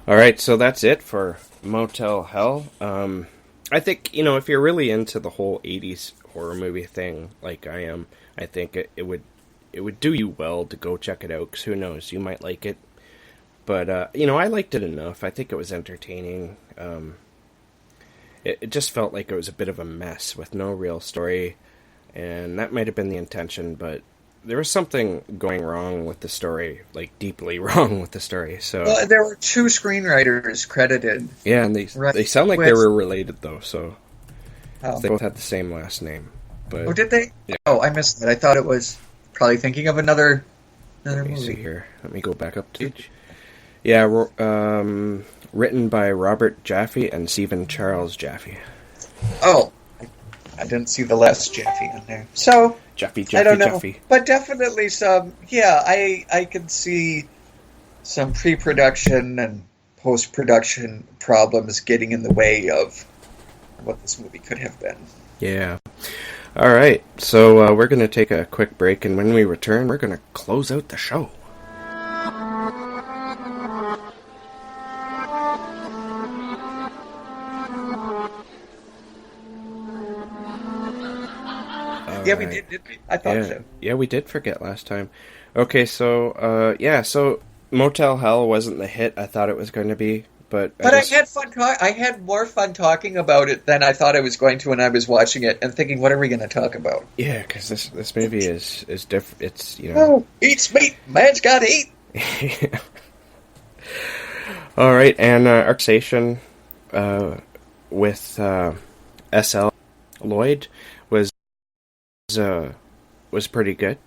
Alright, so that's it for Motel Hell. I think, if you're really into the whole 80s horror movie thing, like I am, I think it would do you well to go check it out, because who knows, you might like it. But, I liked it enough. I think it was entertaining. It just felt like it was a bit of a mess with no real story, and that might have been the intention, but there was something going wrong with the story, like deeply wrong with the story. So there were two screenwriters credited. Yeah, and they sound like they were related though. So they both had the same last name. But did they? Yeah. Oh, I missed that. I thought it was probably thinking of another Let me movie. see here. Let me go back up to it. Yeah, written by Robert Jaffe and Stephen Charles Jaffe. Oh, I didn't see the last Jaffe on there. So Jaffe, I don't know, but definitely some. Yeah, I could see some pre-production and post-production problems getting in the way of what this movie could have been. Yeah. All right, so we're going to take a quick break, and when we return, we're going to close out the show. Yeah, we did, didn't we? I thought so. Yeah, we did forget last time. Okay, so, so Motel Hell wasn't the hit I thought it was going to be, but I had fun. I had more fun talking about it than I thought I was going to when I was watching it and thinking, what are we going to talk about? Yeah, because this movie is different. It's, Oh, eats meat. Man's got to eat. All right, and our conversation with S.L. Lloyd was pretty good.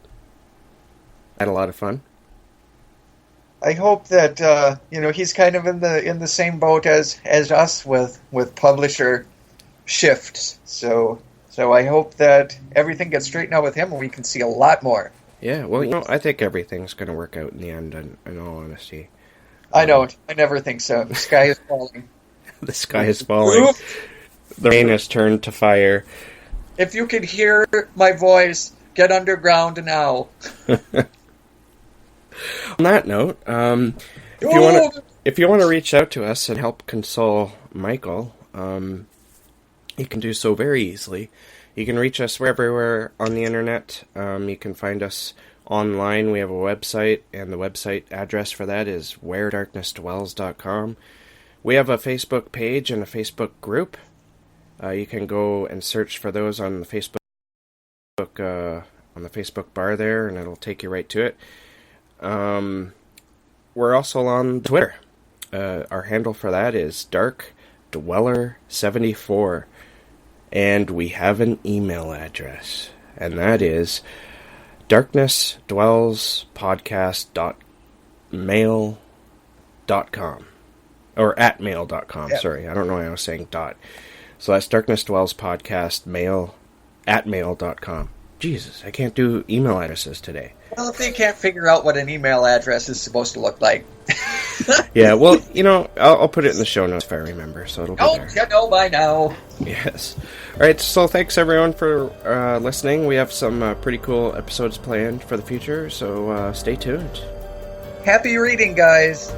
Had a lot of fun. I hope that he's kind of in the same boat as us with publisher shifts. So I hope that everything gets straightened out with him, and we can see a lot more. Yeah, well, I think everything's going to work out in the end. In all honesty, I don't. I never think so. The sky is falling. The sky is falling. The rain has turned to fire. If you could hear my voice, get underground now. On that note, if you want to reach out to us and help console Michael, you can do so very easily. You can reach us everywhere on the internet. You can find us online. We have a website, and the website address for that is wheredarknessdwells.com. We have a Facebook page and a Facebook group. You can go and search for those on the Facebook bar there, and it'll take you right to it. We're also on Twitter. Our handle for that is DarkDweller74. And we have an email address, and that is darknessdwellspodcast.mail.com. Or at mail.com, Yep. Sorry. I don't know why I was saying dot. So that's darknessdwellspodcast@mail.com. Jesus, I can't do email addresses today. Well, if they can't figure out what an email address is supposed to look like. Yeah, well, I'll put it in the show notes if I remember, so it'll be there. You know by now. Yes. All right, so thanks everyone for listening. We have some pretty cool episodes planned for the future, so stay tuned. Happy reading, guys.